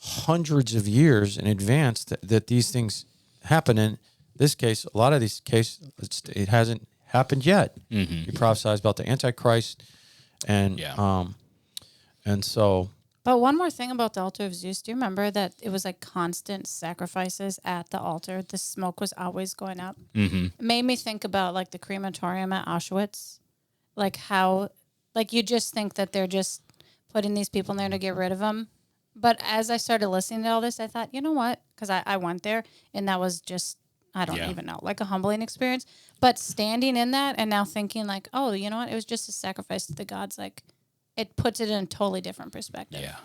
Hundreds of years in advance that these things happen. In this case, a lot of these cases, it hasn't happened yet. Mm-hmm. He prophesies about the Antichrist, and and so. But one more thing about the altar of Zeus. Do you remember that it was like constant sacrifices at the altar? The smoke was always going up. Mm-hmm. It made me think about like the crematorium at Auschwitz, like how, like you just think that they're just putting these people in there to get rid of them. But as I started listening to all this, I thought, you know what? Because I went there and that was just, I don't even know, like a humbling experience. But standing in that and now thinking like, oh, you know what? It was just a sacrifice to the gods. Like it puts it in a totally different perspective. Yeah.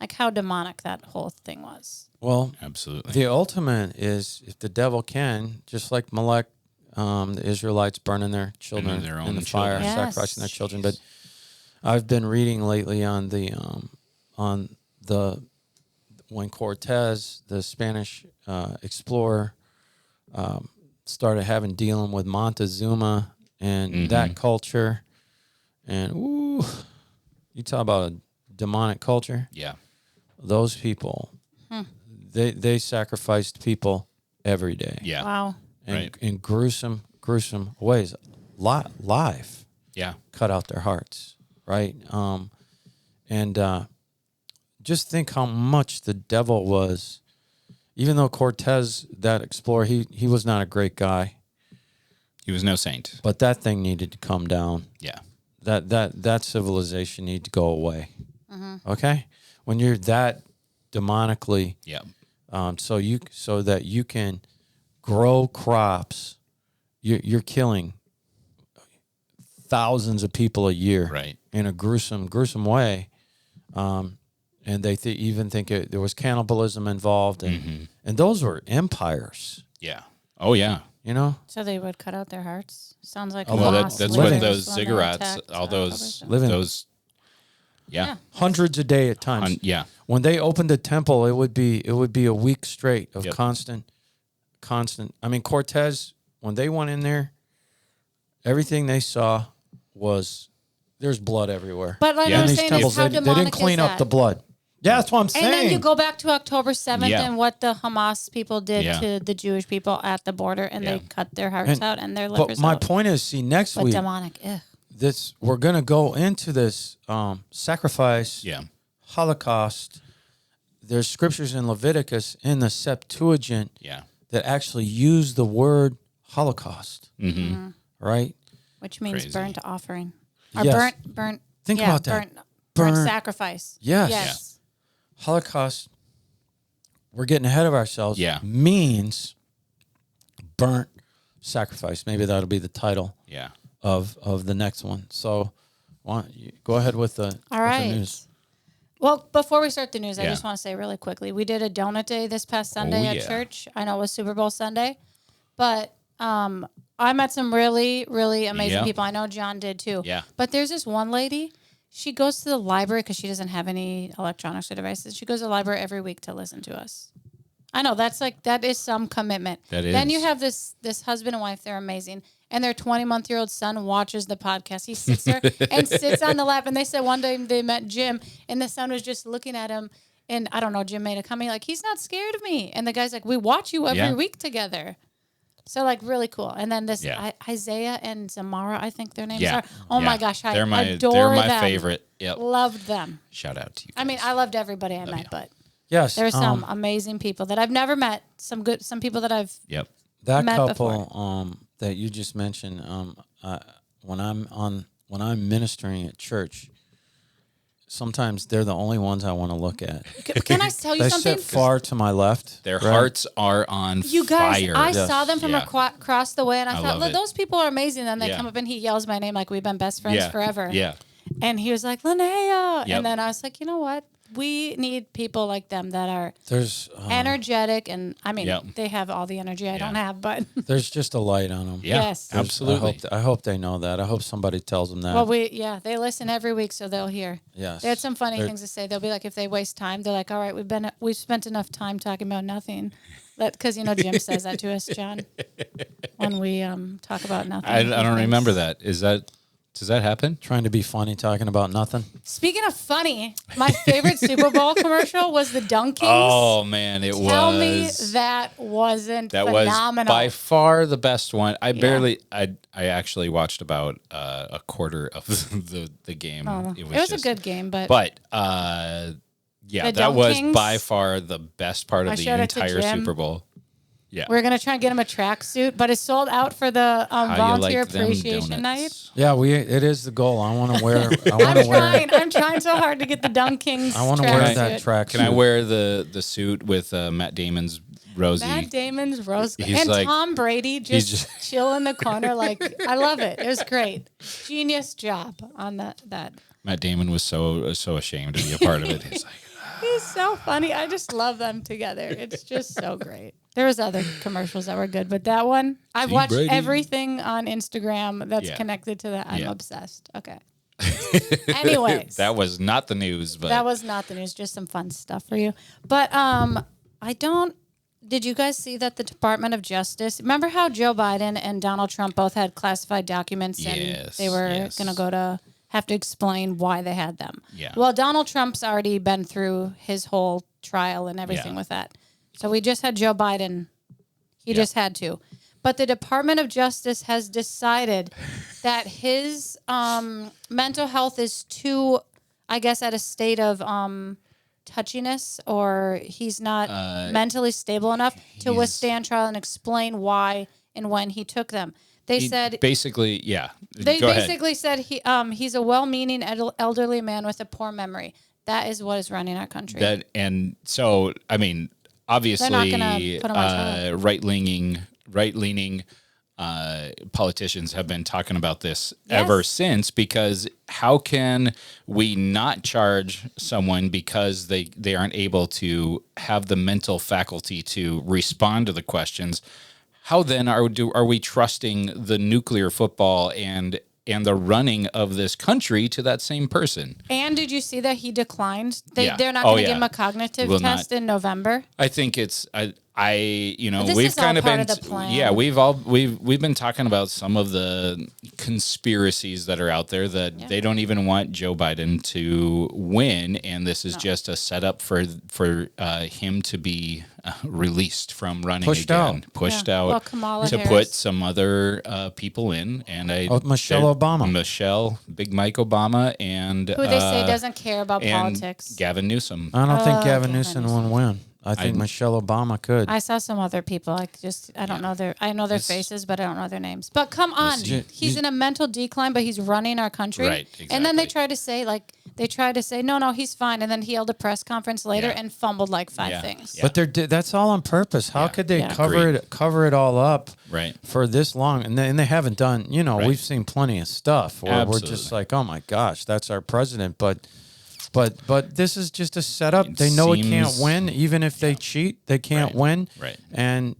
Like how demonic that whole thing was. Well, Absolutely. the ultimate is if the devil can, just like Malek, the Israelites burning their children Their own in the fire, children. Yes. sacrificing their children. But I've been reading lately on the when Cortez, the Spanish explorer, started dealing with Montezuma and that culture, and you talk about a demonic culture. Yeah. Those people, they sacrificed people every day. Yeah. Wow. And in gruesome ways, live. Yeah. Cut out their hearts, right? Just think how much the devil was. Even though Cortez, that explorer, he was not a great guy, He was no saint. but that thing needed to come down. Yeah. That civilization needed to go away. Okay, when you're that demonically, Yeah. so that you can grow crops, you're killing thousands of people a year, Right. in a gruesome way, and they even think there was cannibalism involved, and those were empires, Yeah. Oh yeah. you know, So they would cut out their hearts. Sounds like Well, Hamas that's living. what those when they ziggurats, attacked, all those, Living. those. Yeah. hundreds a day at times. Yeah. When they opened the temple, it would be a week straight of Yep. constant. I mean, Cortez, when they went in there, everything they saw was there's blood everywhere. But like Yeah. I in was these saying, temples, is how they demonic didn't clean is up that? the blood. Yeah, that's what I'm saying. And then you go back to October 7th Yeah. and what the Hamas people did Yeah. to the Jewish people at the border, and Yeah. they cut their hearts And- out and their but livers my out. point is, see, next But week, demonic, ugh. we're going to go into this sacrifice, Yeah. Holocaust. There's scriptures in Leviticus in the Septuagint Yeah. that actually use the word Holocaust, Mm-hmm. right? Which means Crazy. burnt offering. Or Yes. burnt. Think yeah, about that. burnt burnt burnt. sacrifice. Yes. Yes. Holocaust, we're getting ahead of ourselves. Yeah. Means burnt sacrifice. Maybe that'll be the title Yeah. of the next one. So why don't you go ahead with the, All right. with the news. Well, before we start the news, I Yeah. just want to say really quickly, we did a donut day this past Sunday at yeah. church. I know it was Super Bowl Sunday, but I met some really, really amazing Yeah. people. I know John did too. Yeah. But there's this one lady, she goes to the library because she doesn't have any electronics or devices. She goes to the library every week to listen to us. I know that is some commitment. That Then is. you have this husband and wife. They're amazing. And their 20-month-old son watches the podcast. He sits there and sits on the lap. And they said one day they met Jim, and the son was just looking at him. And I don't know, Jim made a comment like, he's not scared of me. And the guy's like, we watch you every Yeah. week together. So like really cool. And then this Yeah. Isaiah and Zamara, I think their names Yeah. are. Oh my Yeah. gosh, I they're my adore them. favorite. Yep. Loved them. Shout out to you. I mean, guys. I loved everybody I met, you. but Yes. there's some amazing people that I've never met. Some people that I've Yep. that met couple that you just mentioned, when I'm ministering at church, sometimes they're the only ones I want to look at. Can I tell you They something? sit far to my left. Their right? hearts are on You guys, fire. I Yes. saw them from Yeah. across the way, and I thought, love look, it. those people are amazing. Then they Yeah. come up and he yells my name like we've been best friends forever. Yeah. And he was like, Lonaiah. Yep. And then I was like, you know what? We need people like them that are There's energetic. And I mean, Yep. they have all the energy I don't have, but there's just a light on them. Yeah. Yes. Absolutely. I hope they know that. I hope somebody tells them that. well, they listen every week, so they'll hear. Yes. They had some funny They're- things to say. They'll be like, if they waste time, they're like, all right, we've spent enough time talking about nothing. Because Jim says that to us, John, when we talk about nothing. I He don't thinks- remember that. Does that happen? Trying to be funny, talking about nothing. Speaking of funny, my favorite Super Bowl commercial was the Dunkings. Oh man, it Tell was. me that wasn't That was phenomenal. by far the best one. I actually watched about a quarter of the game. it was a good game, but yeah, The that was Dunkings? by far the best part I of the showed it to entire Jim. Super Bowl. Yeah. we're gonna try and get him a tracksuit. But it's sold out for the How you volunteer like them appreciation night. donuts? Yeah, it is the goal. I want to wear. I want to wear. I'm trying so hard to get the Dunkings. I want to wear that tracksuit. track. Can I wear the suit with Matt Damon's Rosie? Matt Damon's Rose He's and like- Tom Brady he's just just- chill in the corner. Like I love it. It was great. Genius job on that. Matt Damon was so ashamed to be a part of it. He's like, He's so funny. I just love them together. It's just so great. There was other commercials that were good, but that one, I've See, watched Brady. everything on Instagram that's Yeah. connected to that. I'm Yeah. obsessed. Okay. Anyways, that was not the news, but that was not the news. Just some fun stuff for you. But did you guys see that the Department of Justice, remember how Joe Biden and Donald Trump both had classified documents and Yes, they were yes. going to have to explain why they had them. Yeah. Well, Donald Trump's already been through his whole trial and everything Yeah. with that. So we just had Joe Biden. He just had to. But the Department of Justice has decided that his mental health is too, I guess, at a state of touchiness, or he's not mentally stable enough to he's- withstand trial and explain why and when he took them. They said basically, yeah. they Go ahead. basically said he's a well-meaning elderly man with a poor memory. That is what is running our country. That and so I mean, obviously, They're not gonna put him on trial. right-leaning politicians have been talking about this Yes. ever since, because how can we not charge someone because they aren't able to have the mental faculty to respond to the questions? How then are we trusting the nuclear football and the running of this country to that same person? And did you see that he declined? Yeah. They're not Oh, going to yeah. give him a cognitive Will test in November. I think it's This we've is all kind of part been of the plan. yeah we've been talking about some of the conspiracies that are out there that they don't even want Joe Biden to win, and this is just a setup for him to be released from running Pushed again, out. pushed Yeah. out Well, Kamala to Harris. put some other people in, and Michelle Obama. Big Mike Obama, and Who they say doesn't care about and politics. Gavin Newsom. I don't think Gavin Gavin Newsom Newsom. will win. I think Michelle Obama could. I saw some other people. I don't know I know their faces, but I don't know their names. But come on, He's- he's in a mental decline, but he's running our country. Right, And then they exactly. try to say They tried to say, no, he's fine. And then he held a press conference later Yeah. and fumbled like 5 Yeah. things. Yeah. But that's all on purpose. How could they Yeah. cover it all up Right. for this long? And they haven't done, Right. we've seen plenty of stuff where we're just Absolutely. like, oh my gosh, that's our president. But this is just a setup. It They know it can't seems- win. Even if they cheat, they can't Right. win. Right. And,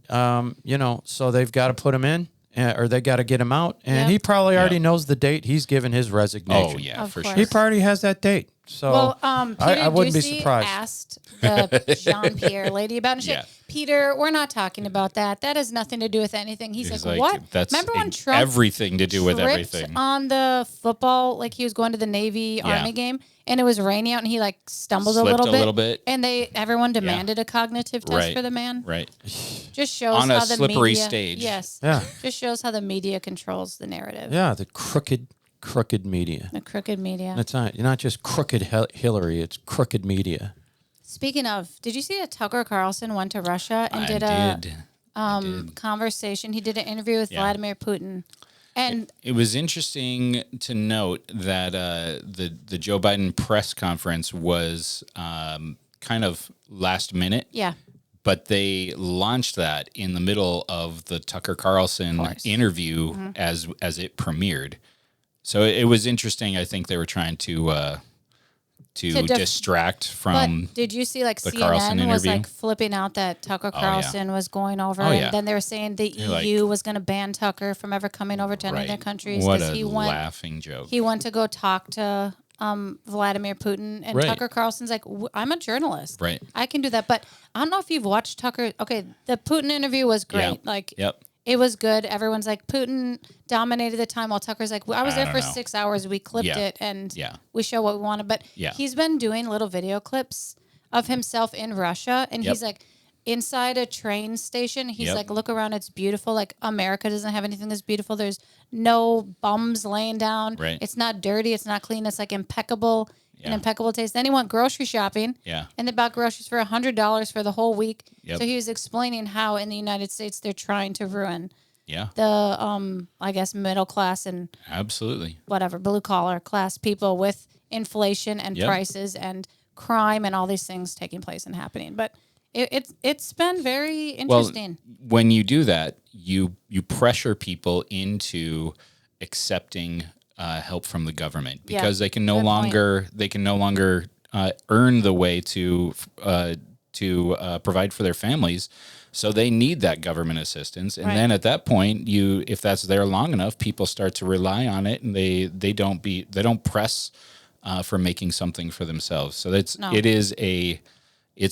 so they've got to put him in. Or they got to get him out. And Yep. he probably already Yeah. knows the date he's given his resignation. Oh yeah, Of for course. sure. He probably has that date. So Well, Peter I wouldn't be Ducey surprised. asked the Jean-Pierre lady about it. She said, Yeah. Peter, we're not talking about that. That has nothing to do with anything. He's He's like, what? That's Remember when Trump everything to do with tripped everything. on the football, like he was going to the Navy Yeah. Army game, and it was raining out, and he like stumbled Slipped a little bit, and everyone demanded a cognitive test Right. for the man. Right. Just shows On a how the slippery media, stage. Yes. Yeah. Just shows how the media controls the narrative. Yeah, the crooked media. The crooked media. It's not just crooked Hillary, it's crooked media. Speaking of, did you see that Tucker Carlson went to Russia and I did did. conversation? He did an interview with Vladimir Putin. And It was interesting to note that the Joe Biden press conference was kind of last minute. yeah, But they launched that in the middle of the Tucker Carlson interview as it premiered. So it was interesting. I think they were trying to distract from. but did you see like the Carlson CNN was interview? like flipping out that Tucker yeah. Carlson was going over, Oh, and yeah. then they were saying the like- EU was going to ban Tucker from ever coming over to any of their countries What because a he went. laughing joke. He went to go talk to Vladimir Putin, and Right. Tucker Carlson's like, I'm a journalist. Right. I can do that. But I don't know if you've watched Tucker. Okay, the Putin interview was great. Yep. Like, Yep. it was good. Everyone's like, Putin dominated the time, while Tucker's like, I was I there don't for know. 6 hours. We clipped Yeah. it, and Yeah. we show what we wanted. But Yeah. he's been doing little video clips of himself in Russia, and Yep. he's like, inside a train station, he's Yep. like, look around, it's beautiful. Like, America doesn't have anything that's beautiful. There's no bums laying down. Right. It's not dirty. It's not clean. It's like impeccable, an Yeah. impeccable taste. Then he went grocery shopping. Yeah. And they bought groceries for $100 for the whole week. Yep. So he was explaining how in the United States they're trying to ruin Yeah. the I guess middle class and Absolutely. whatever blue collar class people with inflation and Yep. prices and crime and all these things taking place and happening. But it's been very interesting. Well, when you do that, you pressure people into accepting help from the government because they can no Good longer earn the way to provide for their families. So they need that government assistance, and Right. then at that point, if that's there long enough, people start to rely on it, and they don't press for making something for themselves. So it's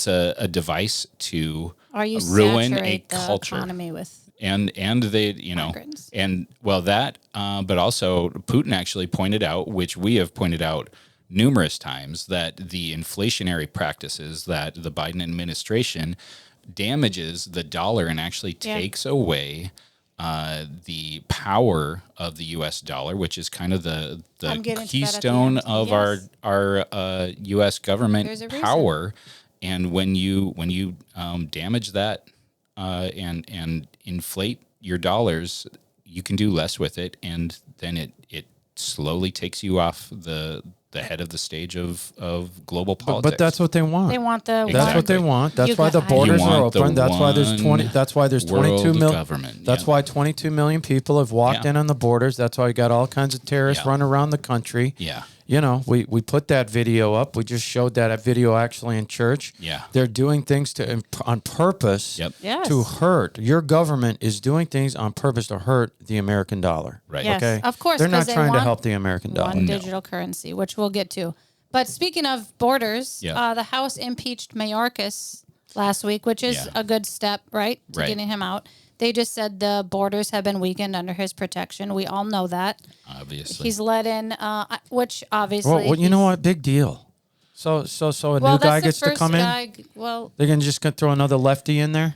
a device to Or you ruin a saturate the culture. economy with And they migrants. but also Putin actually pointed out, which we have pointed out numerous times, that the inflationary practices that the Biden administration damages the dollar and actually takes away the power of the U.S. dollar, which is kind of the I'm getting to that at the keystone end. of Yes. our U.S. government There's a reason. power. And when you damage that and inflate your dollars, you can do less with it, and then it slowly takes you off the head of the stage of global politics. But that's what they want. They want the That's what they Exactly. want. That's You why the got- borders You are want the open. That's why there's 20. one That's why there's 22 world million. government. That's Yeah. why 22 million people have walked Yeah. in on the borders. That's why you got all kinds of terrorists Yeah. running around the country. Yeah. We put that video up. We just showed that video actually in church. Yeah. They're doing things on purpose Yep. Yes. to hurt. Your government is doing things on purpose to hurt the American dollar. Right. Yes, Okay. of course, They're 'cause not they trying to want help the American dollar. one digital currency, which we'll get to. But speaking of borders, Yeah. the House impeached Mayorkas last week, which is Yeah. a good step, right, to Right. getting him out. They just said the borders have been weakened under his protection. We all know that. Obviously. He's let in, which obviously. Well, you know he's- what? Big deal. So a Well, new that's guy the gets to first come in. guy, well, They're gonna just gonna throw another lefty in there.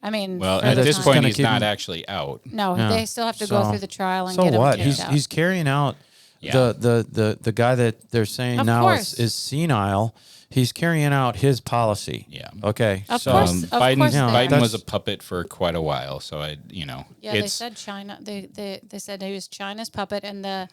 I mean, well, for at the this time. point, gonna he's keep not him- actually out. No, Yeah. they still have to go So- through the trial and So get him what? kicked out. He's carrying out Yeah. the guy that they're saying Of now course. is senile. He's carrying out his policy. Yeah. Okay. Of so course. Biden, course they Biden are. was a puppet for quite a while, so Yeah, they it's said China. They said he was China's puppet, and the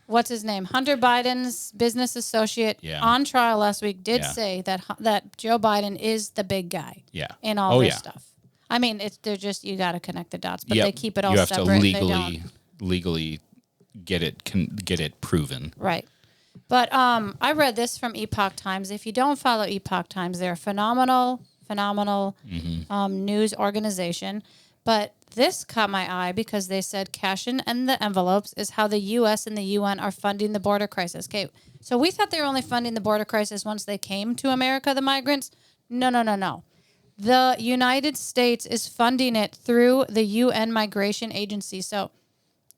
what's his name? Hunter Biden's business associate on trial last week did say that Joe Biden is the big guy in all this stuff. I mean, they're just, you got to connect the dots, but they keep it all separate. You have to legally get it proven. Right. But I read this from Epoch Times. If you don't follow Epoch Times, they're a phenomenal news organization. But this caught my eye because they said cash in the envelopes is how the U.S. and the UN are funding the border crisis. Okay, so we thought they were only funding the border crisis once they came to America, the migrants. No. The United States is funding it through the UN Migration Agency. So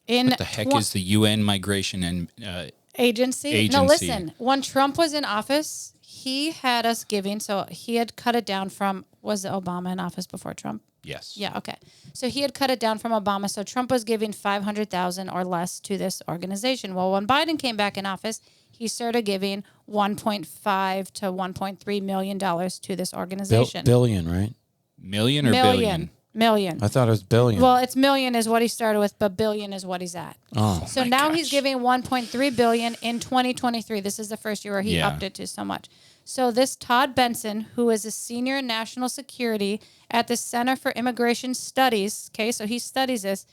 what the heck is the UN Migration and Agency? No, listen. When Trump was in office, he had us giving. So he had cut it down from, was Obama in office before Trump? Yes. Yeah, okay. So he had cut it down from Obama. So Trump was giving $500,000 or less to this organization. Well, when Biden came back in office, he started giving $1.5 to $1.3 million to this organization. Billion, right? Million or billion? Million. I thought it was billion. Well, it's million is what he started with, but billion is what he's at. Oh, so now he's giving $1.3 billion in 2023. This is the first year where he upped it to so much. So this Todd Benson, who is a senior in national security at the Center for Immigration Studies, okay, so he studies this,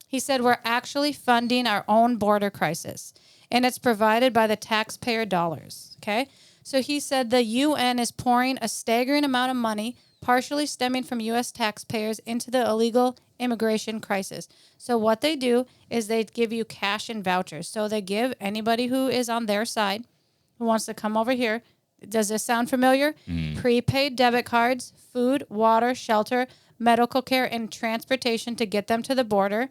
he said, we're actually funding our own border crisis, and it's provided by the taxpayer dollars, okay? So he said the UN is pouring a staggering amount of money, partially stemming from U.S. taxpayers, into the illegal immigration crisis. So what they do is they give you cash and vouchers. So they give anybody who is on their side, who wants to come over here. Does this sound familiar? Prepaid debit cards, food, water, shelter, medical care, and transportation to get them to the border.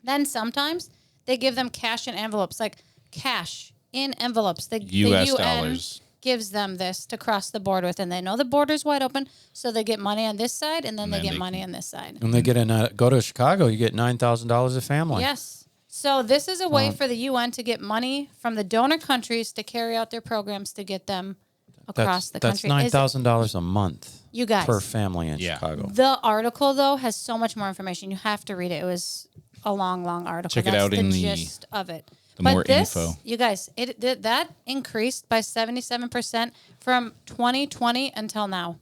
Then sometimes they give them cash in envelopes, like cash in envelopes. The US UN dollars. gives them this to cross the border with, and they know the border's wide open, so they get money on this side, and then they get money on this side. When they go to Chicago, you get $9,000 a family. Yes. So this is a way for the UN to get money from the donor countries to carry out their programs to get them across the country. That's $9,000 a month. You guys, per family in Chicago. The article though has so much more information. You have to read it. It was a long article. Check it out in the gist of it. More info. You guys, that increased by 77% from 2020 until now.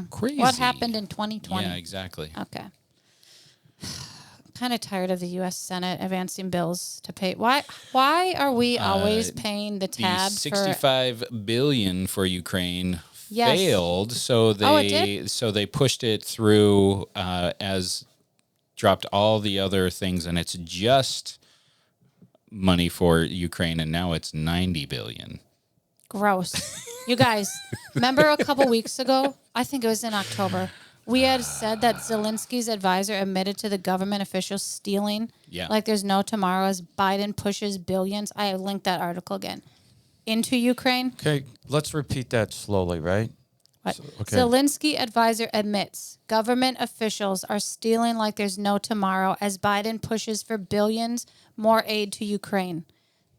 Crazy. What happened in 2020? Yeah, exactly. Okay. Kind of tired of the U.S. Senate advancing bills to pay. Why are we always paying the tab? The $65 billion for Ukraine failed, so they pushed it through as dropped all the other things, and it's just money for Ukraine, and now it's $90 billion. Gross. You guys, remember a couple weeks ago? I think it was in October. We had said that Zelensky's advisor admitted to the government officials stealing like there's no tomorrow as Biden pushes billions. I linked that article again into Ukraine. Okay, let's repeat that slowly, right? What? Zelensky advisor admits government officials are stealing like there's no tomorrow as Biden pushes for billions more aid to Ukraine.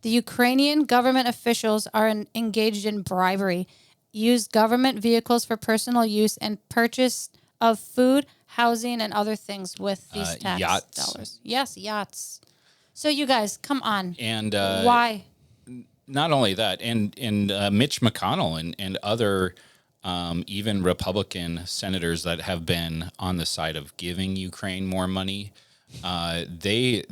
The Ukrainian government officials are engaged in bribery, used government vehicles for personal use, and purchased of food, housing, and other things with these tax dollars. Yes, yachts. So you guys, come on. And why? Not only that, and Mitch McConnell and other even Republican senators that have been on the side of giving Ukraine more money, their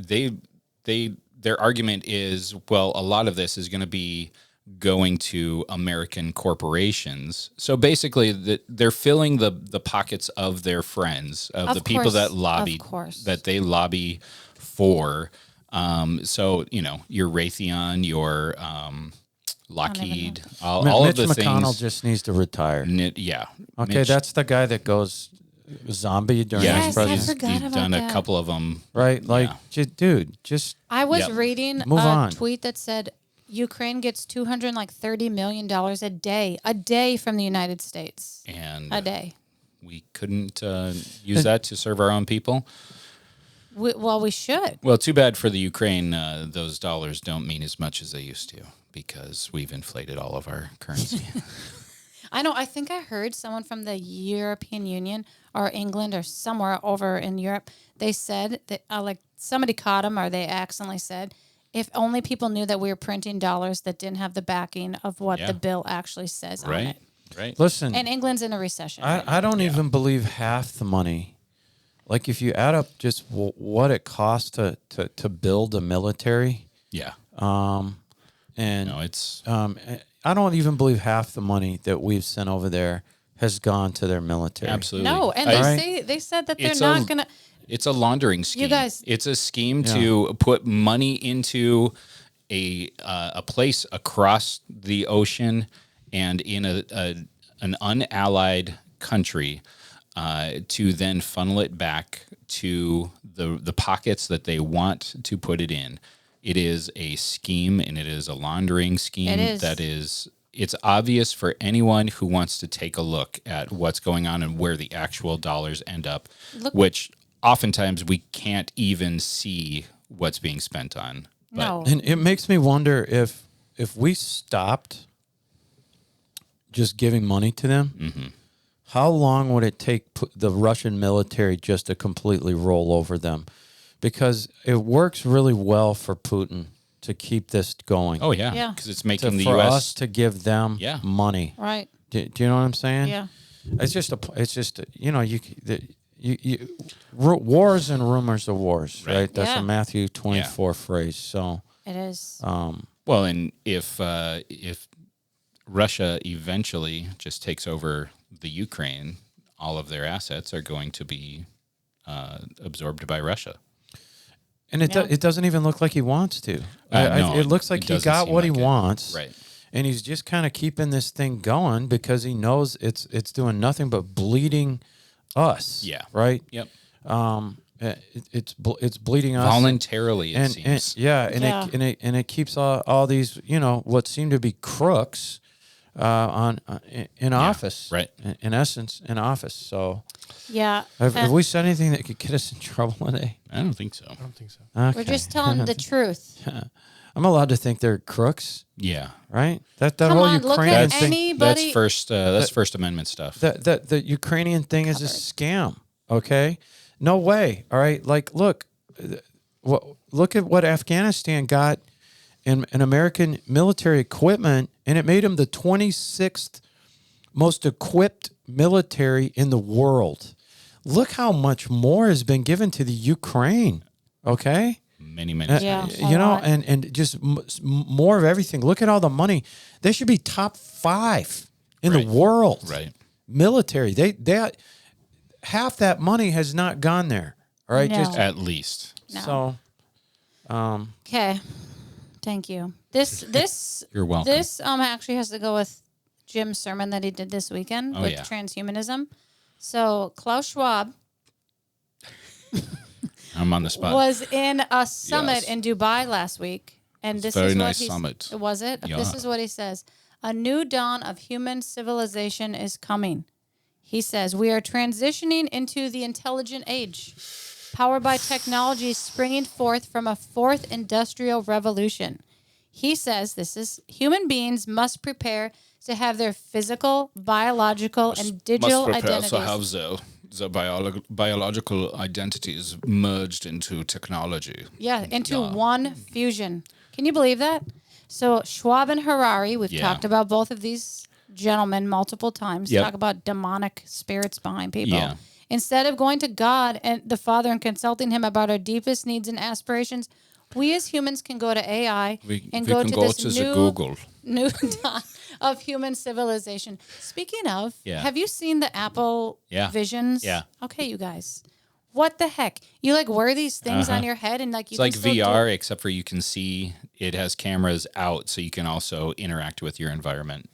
argument is, well, a lot of this is going to be going to American corporations. So basically, they're filling the pockets of their friends, of the people that lobbied, that they lobby for. So, your Raytheon, your Lockheed, all Mitch of the things. Mitch McConnell just needs to retire. Okay, Mitch, that's the guy that goes zombie during his presidency. He's done a couple of them. Right? Like, dude, just... I was reading a tweet that said Ukraine gets $230 million a day from the United States. And a day. We couldn't use that to serve our own people? We should. Well, too bad for the Ukraine. Those dollars don't mean as much as they used to because we've inflated all of our currency. I know. I think I heard someone from the European Union or England or somewhere over in Europe. They said that like somebody caught them or they accidentally said, if only people knew that we were printing dollars that didn't have the backing of what the bill actually says on Right. it. Right. And Listen, England's in a recession. right now. I don't even believe half the money. Like if you add up just what it costs to build a military, Yeah. and No, it's I don't even believe half the money that we've sent over there has gone to their military. absolutely No, and they said that they're It's not a- going to. It's a laundering scheme. guys- It's a scheme to put money into a place across the ocean and in an unallied country to then funnel it back to the pockets that they want to put it in. It is a scheme, and it is a laundering scheme It is. that is. It's obvious for anyone who wants to take a look at what's going on and where the actual dollars end up, which oftentimes we can't even see what's being spent on. But No. And it makes me wonder if we stopped just giving money to them, how long would it take the Russian military just to completely roll over them? Because it works really well for Putin to keep this going. oh yeah, Yeah. because it's making the for U.S. us to give them money. Right. Do you know what I'm saying? Yeah. It's just wars and rumors of wars, right? That's Yeah. a Matthew 24 phrase. So It is. Well, and if Russia eventually just takes over the Ukraine, all of their assets are going to be absorbed by Russia. and it doesn't even look like he wants to. No, it looks like it he doesn't got seem what he like it. wants, Right. and he's just kind of keeping this thing going because he knows it's doing nothing but bleeding us. Yeah. Right. Yep. It's bleeding us Voluntarily, it seems. and it keeps all these what seem to be crooks in office, right. In essence, in office. So Yeah. have we said anything that could get us in trouble today? I don't think so. I don't think so. Okay. We're just telling the truth. I'm allowed to think they're crooks, Yeah. right? That Come whole on, look Ukrainian at thing. anybody. That's First Amendment stuff. The Ukrainian thing is a scam. Okay, no way. All right, like look at what Afghanistan got in American military equipment, and it made them the 26th most equipped military in the world. Look how much more has been given to the Ukraine. Okay. Many Yeah. times. A lot. and just more of everything. Look at all the money. They should be top 5 in the world. Right. Military. They half that money has not gone there. All right. No. Just At least. No. so Okay. Thank you. This You're welcome. This actually has to go with Jim's sermon that he did this weekend with transhumanism. So Klaus Schwab I'm on the spot. was in a summit Yes. in Dubai last week, and this very is what nice he summit. was it. Yeah. This is what he says: a new dawn of human civilization is coming. He says we are transitioning into the intelligent age, powered by technology springing forth from a fourth industrial revolution. He says this is human beings must prepare to have their physical, biological, and digital identities. the biological identities merged into technology. Yeah, into one fusion. Can you believe that? So Schwab and Harari, we've talked about both of these gentlemen multiple times, Yep. talk about demonic spirits behind people. Yeah. Instead of going to God and the Father and consulting him about our deepest needs and aspirations, we as humans can go to AI and go to this new, Google. new dawn of human civilization. Speaking of, Yeah. have you seen the Apple Visions? Yeah. Okay, you guys. What the heck? You like wear these things on your head and like you It's can like still VR, except for you can see it has cameras out, so you can also interact with your environment.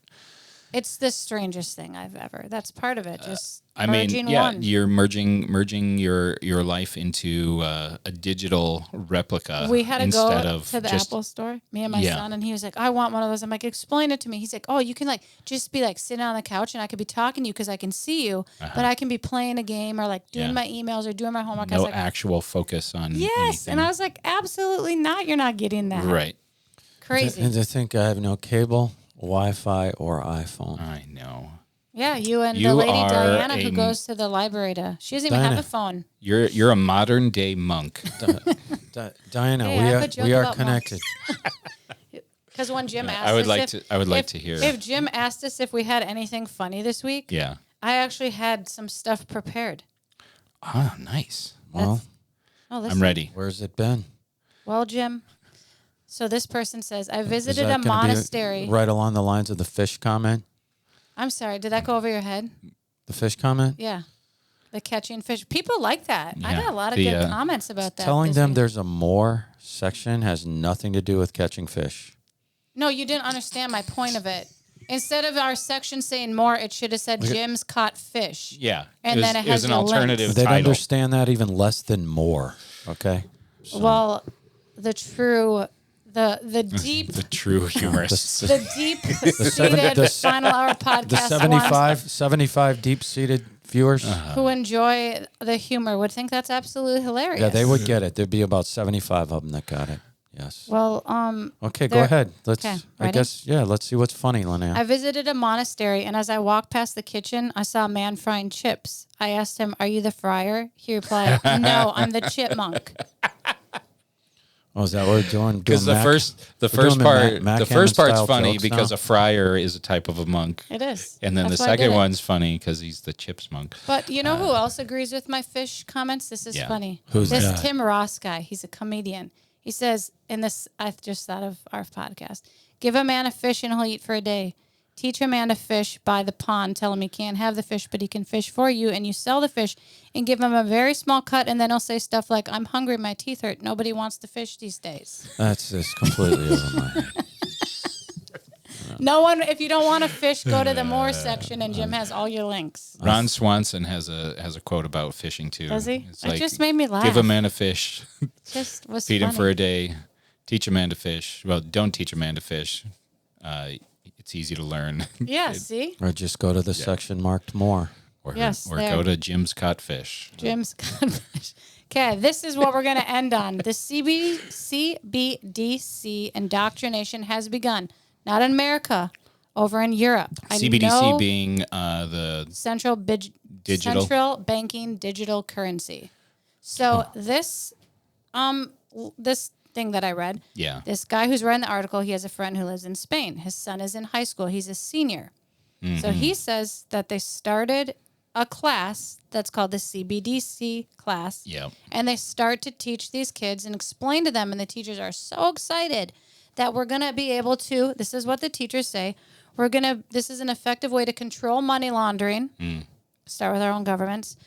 It's the strangest thing I've ever. That's part of it. Just I mean, merging yeah, one. you're merging your life into a digital replica. We had to instead go of to the just, Apple store, me and my son, and he was like, I want one of those. I'm like, explain it to me. He's like, oh, you can like just be like sitting on the couch and I could be talking to you because I can see you, but I can be playing a game or like doing my emails or doing my homework. I no was like, actual focus on yes. anything. And I was like, absolutely not. You're not getting that. Right. Crazy. and to think I have no cable, Wi-Fi, or iPhone. I know. Yeah, you and You the lady are Diana who a- goes to the library to. She doesn't even Diana. have a phone. You're a modern day monk. Diana, Hey, I have a joke we are about connected. Because when Jim asked I would us like if, to. I would like if- to hear. If Jim asked us if we had anything funny this week, Yeah. I actually had some stuff prepared. Ah, nice. Well, Oh, listen. I'm ready. where's it been? Well, Jim. So this person says, I Is visited that a gonna be monastery. right along the lines of the fish comment? I'm sorry, did that go over your head? The fish comment? Yeah. The catching fish. People like that. I Yeah. got a lot of The, good comments about that. Telling this them week. there's a more section has nothing to do with catching fish. No, you didn't understand my point of it. Instead of our section saying more, it should have said Jim's caught fish. Yeah. And then it has an your links. alternative They'd title. understand that even less than more. Okay. Well, the deep, The true humorist. the deep-seated final hour The podcast 75 deep-seated viewers. who enjoy the humor would think that's absolutely hilarious. Yeah, they would get it. There'd be about 75 of them that got it. Yes. Well, Okay, go there- ahead. Let's. okay, I ready? guess. Yeah. Let's see what's funny, Lonaiah. I visited a monastery, and as I walked past the kitchen, I saw a man frying chips. I asked him, "Are you the fryer?" He replied, "No, I'm the chipmunk." Oh, is that what we're doing? Because the Mac- first we're part's doing Mac Hammond part's style funny jokes because now? a friar is a type of a monk, It is. and then That's the why I did second it. one's funny because he's the chips monk. But you know who else agrees with my fish comments? This is Yeah. funny. Who's this that? Tim Ross guy? He's a comedian. He says, and this I just thought of our podcast. Give a man a fish and he'll eat for a day. Teach a man to fish by the pond. Tell him he can't have the fish, but he can fish for you. And you sell the fish and give him a very small cut. And then he'll say stuff like, "I'm hungry, my teeth hurt." Nobody wants to fish these days. That's just completely over my head. No one. If you don't want to fish, go to the more section, and Jim has all your links. Ron Swanson has a quote about fishing too. Does he? It's It just made me laugh. Give a man a fish, Just was feed him funny. for a day, teach a man to fish. Well, don't teach a man to fish. It's easy to learn. Yeah. See, Or just go to the section marked more. or Yes, or there. go to Jim's Caught Fish. Jim's confession. Okay, this is what we're going to end on. The CBDC indoctrination has begun. Not in America, over in Europe. I CBDC know being the central Digital. central banking digital currency. So this this thing that I read, yeah. this guy who's writing the article, he has a friend who lives in Spain. His son is in high school. He's a senior. So he says that they started a class that's called the CBDC class. Yeah. And they start to teach these kids and explain to them, and the teachers are so excited that we're going to be able to, this is what the teachers say, this is an effective way to control money laundering, start with our own governments.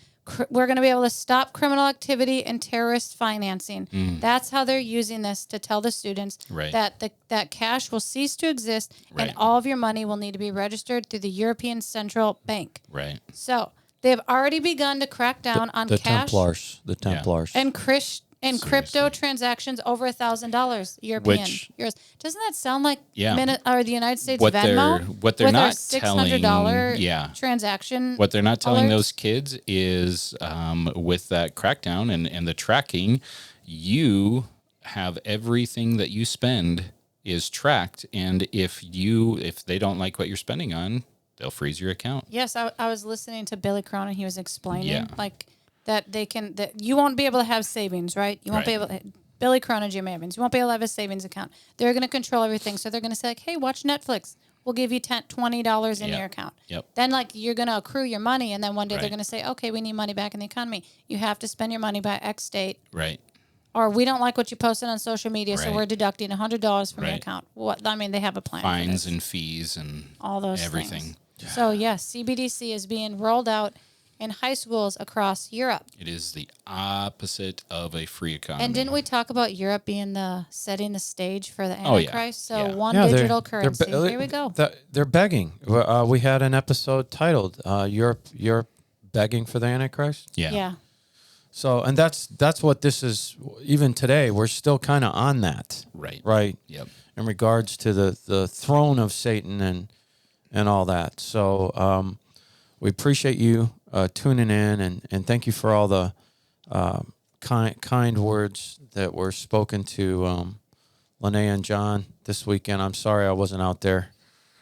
We're going to be able to stop criminal activity and terrorist financing. That's how they're using this to tell the students Right. that cash will cease to exist Right. and all of your money will need to be registered through the European Central Bank. Right. So they've already begun to crack down on The cash The Templars. and crypto transactions over $1,000 European Which- euros. Doesn't that sound like Yeah. or the United States What Venmo? what they're with our not telling, $600 yeah. transaction. What they're not telling alerts? those kids is with that crackdown and the tracking, you have everything that you spend is tracked, and if they don't like what you're spending on, they'll freeze your account. Yes, I was listening to Billy Cronin. He was explaining Yeah. like that that you won't be able to have savings, right? You won't be Right. able to. Billy Cronin, Jim Evans. You won't be able to have a savings account. They're going to control everything. So they're going to say, like, hey, watch Netflix. We'll give you $20 in Yep. your account. Yep. Then, like, you're going to accrue your money. And then one day they're Right. going to say, okay, we need money back in the economy. You have to spend your money by X date. Right. Or we don't like what you posted on social media, so Right. we're deducting $100 from your Right. account. What I mean, they have a plan. for Fines this. and fees and all those everything. things. So, yes, CBDC is being rolled out in high schools across Europe. It is the opposite of a free economy. And didn't we talk about Europe being setting the stage for the Oh, yeah. Antichrist? So Yeah. one Yeah, digital currency. Here we go. They're begging. We had an episode titled "Europe begging for the Antichrist." Yeah. Yeah. So, and that's what this is. Even today, we're still kind of on that, Right. right? Yep. In regards to the throne of Satan and all that. So, we appreciate you tuning in, and thank you for all the kind words that were spoken to Lonaiah and John this weekend. I'm sorry I wasn't out there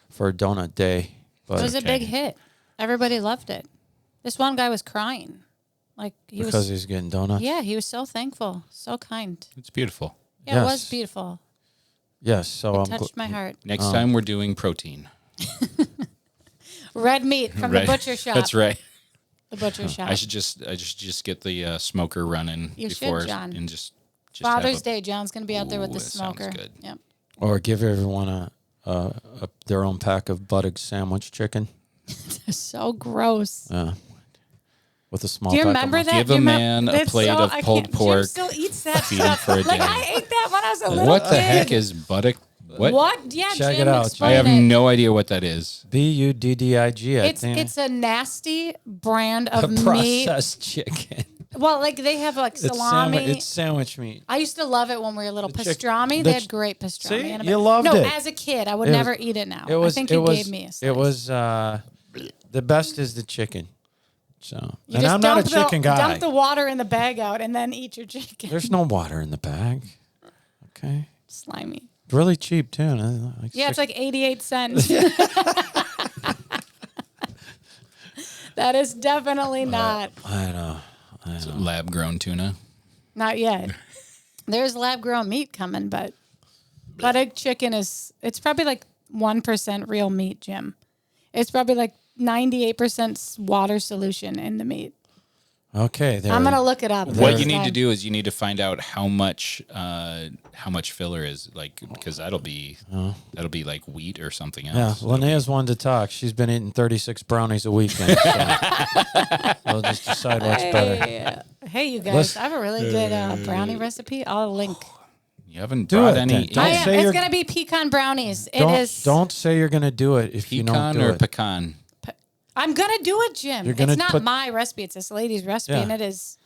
for a donut day, It was but a big hit. Everybody loved it. This one guy was crying. Like Because he's getting donuts? Yeah, he was so thankful. So kind. It's beautiful. Yeah, it was beautiful. Yes. So It touched my heart. Next time we're doing protein. Red meat from the butcher shop. That's right. The butcher shop. I should just get the smoker running before John. and just Father's Day. John's going to be out there with the that sounds smoker. good. Yep. Or give everyone their own pack of buttock sandwich chicken. They're so gross. With a small Do you pack remember of that? Give a man a plate of pulled pork. Jim still eats that Feed him stuff. for a Like, day. I ate that when I was a little What the kid. heck is buttock? What? Yeah, Check Jim, it out. explain I have it. no idea what that is. BUDDIG. It's a nasty brand of meat. Processed chicken. Well, like they have like salami. It's sandwich meat. I used to love it when we were little. chick- Pastrami. the They had ch- great pastrami. See? And You loved no, it. as a kid, I would It was- never eat it now. It was. I think it you was, gave me a slice. It was the best is the chicken. So, You and just I'm not a dump chicken guy. Dump the water in the bag out and then eat your chicken. There's no water in the bag. Okay. Slimy. Really cheap too. Yeah, it's like 88 cents. That is definitely not. I know. Lab grown tuna. Not yet. There's lab grown meat coming, but buttock chicken it's probably like 1% real meat, Jim. It's probably like 98% water solution in the meat. Okay. I'm going to look it up. What next you need to time. do is you need to find out how much filler is, like, because that'll be like wheat or something Yeah, else. Lonaiah's one to talk. She's been eating 36 brownies a weekend. So we'll just decide what's better. Hey, you guys, I have a really good brownie recipe. I'll link. You haven't Do brought it any then. Don't say It's you're- going to be pecan brownies. Don't say you're going to do it if you don't pecan do or it. pecan. I'm going to do it, Jim. You're gonna It's not put- my recipe. It's this lady's recipe, Yeah. and it is.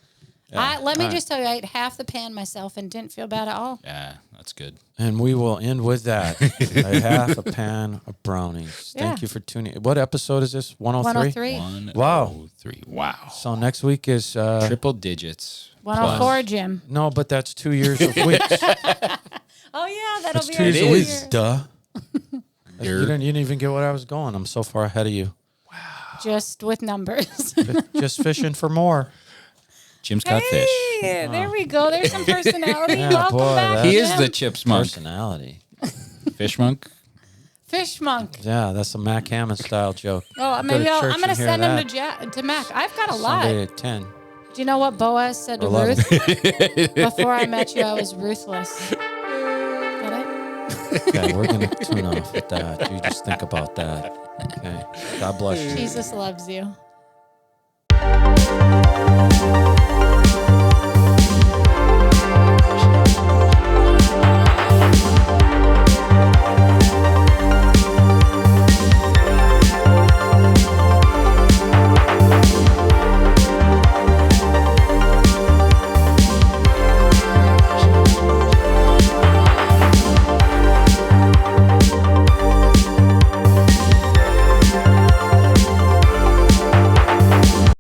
Yeah. Let me All right. just tell you, I ate half the pan myself and didn't feel bad at all. Yeah, that's good. And we will end with that. A half a pan of brownies. Thank Yeah. you for tuning in. What episode is this? 103? 103. Wow. 103. Wow. So next week is... Triple digits. 104, Jim. no, but that's 2 years of weeks. Oh, yeah, that'll That's be 2 our years It of new weeks, year. duh. You You're- didn't even get what I was going. I'm so far ahead of you. Just with numbers. Just fishing for more. Jim's caught fish. Hey, there we go. There's some personality. Yeah, Welcome boy, back, that- He is Jim. the chips monk. Personality. Fish monk. Fish monk. Yeah, that's a Mac Hammond style joke. Oh, Go maybe to I'm church going to and hear send him that to Mac. I've got a lot. Sunday at 10. Do you know what Boaz said to Or 11. Ruth? Before I met you, I was ruthless. Get it? Okay, we're going to tune off with that. You just think about that. Okay. God bless you. Jesus loves you.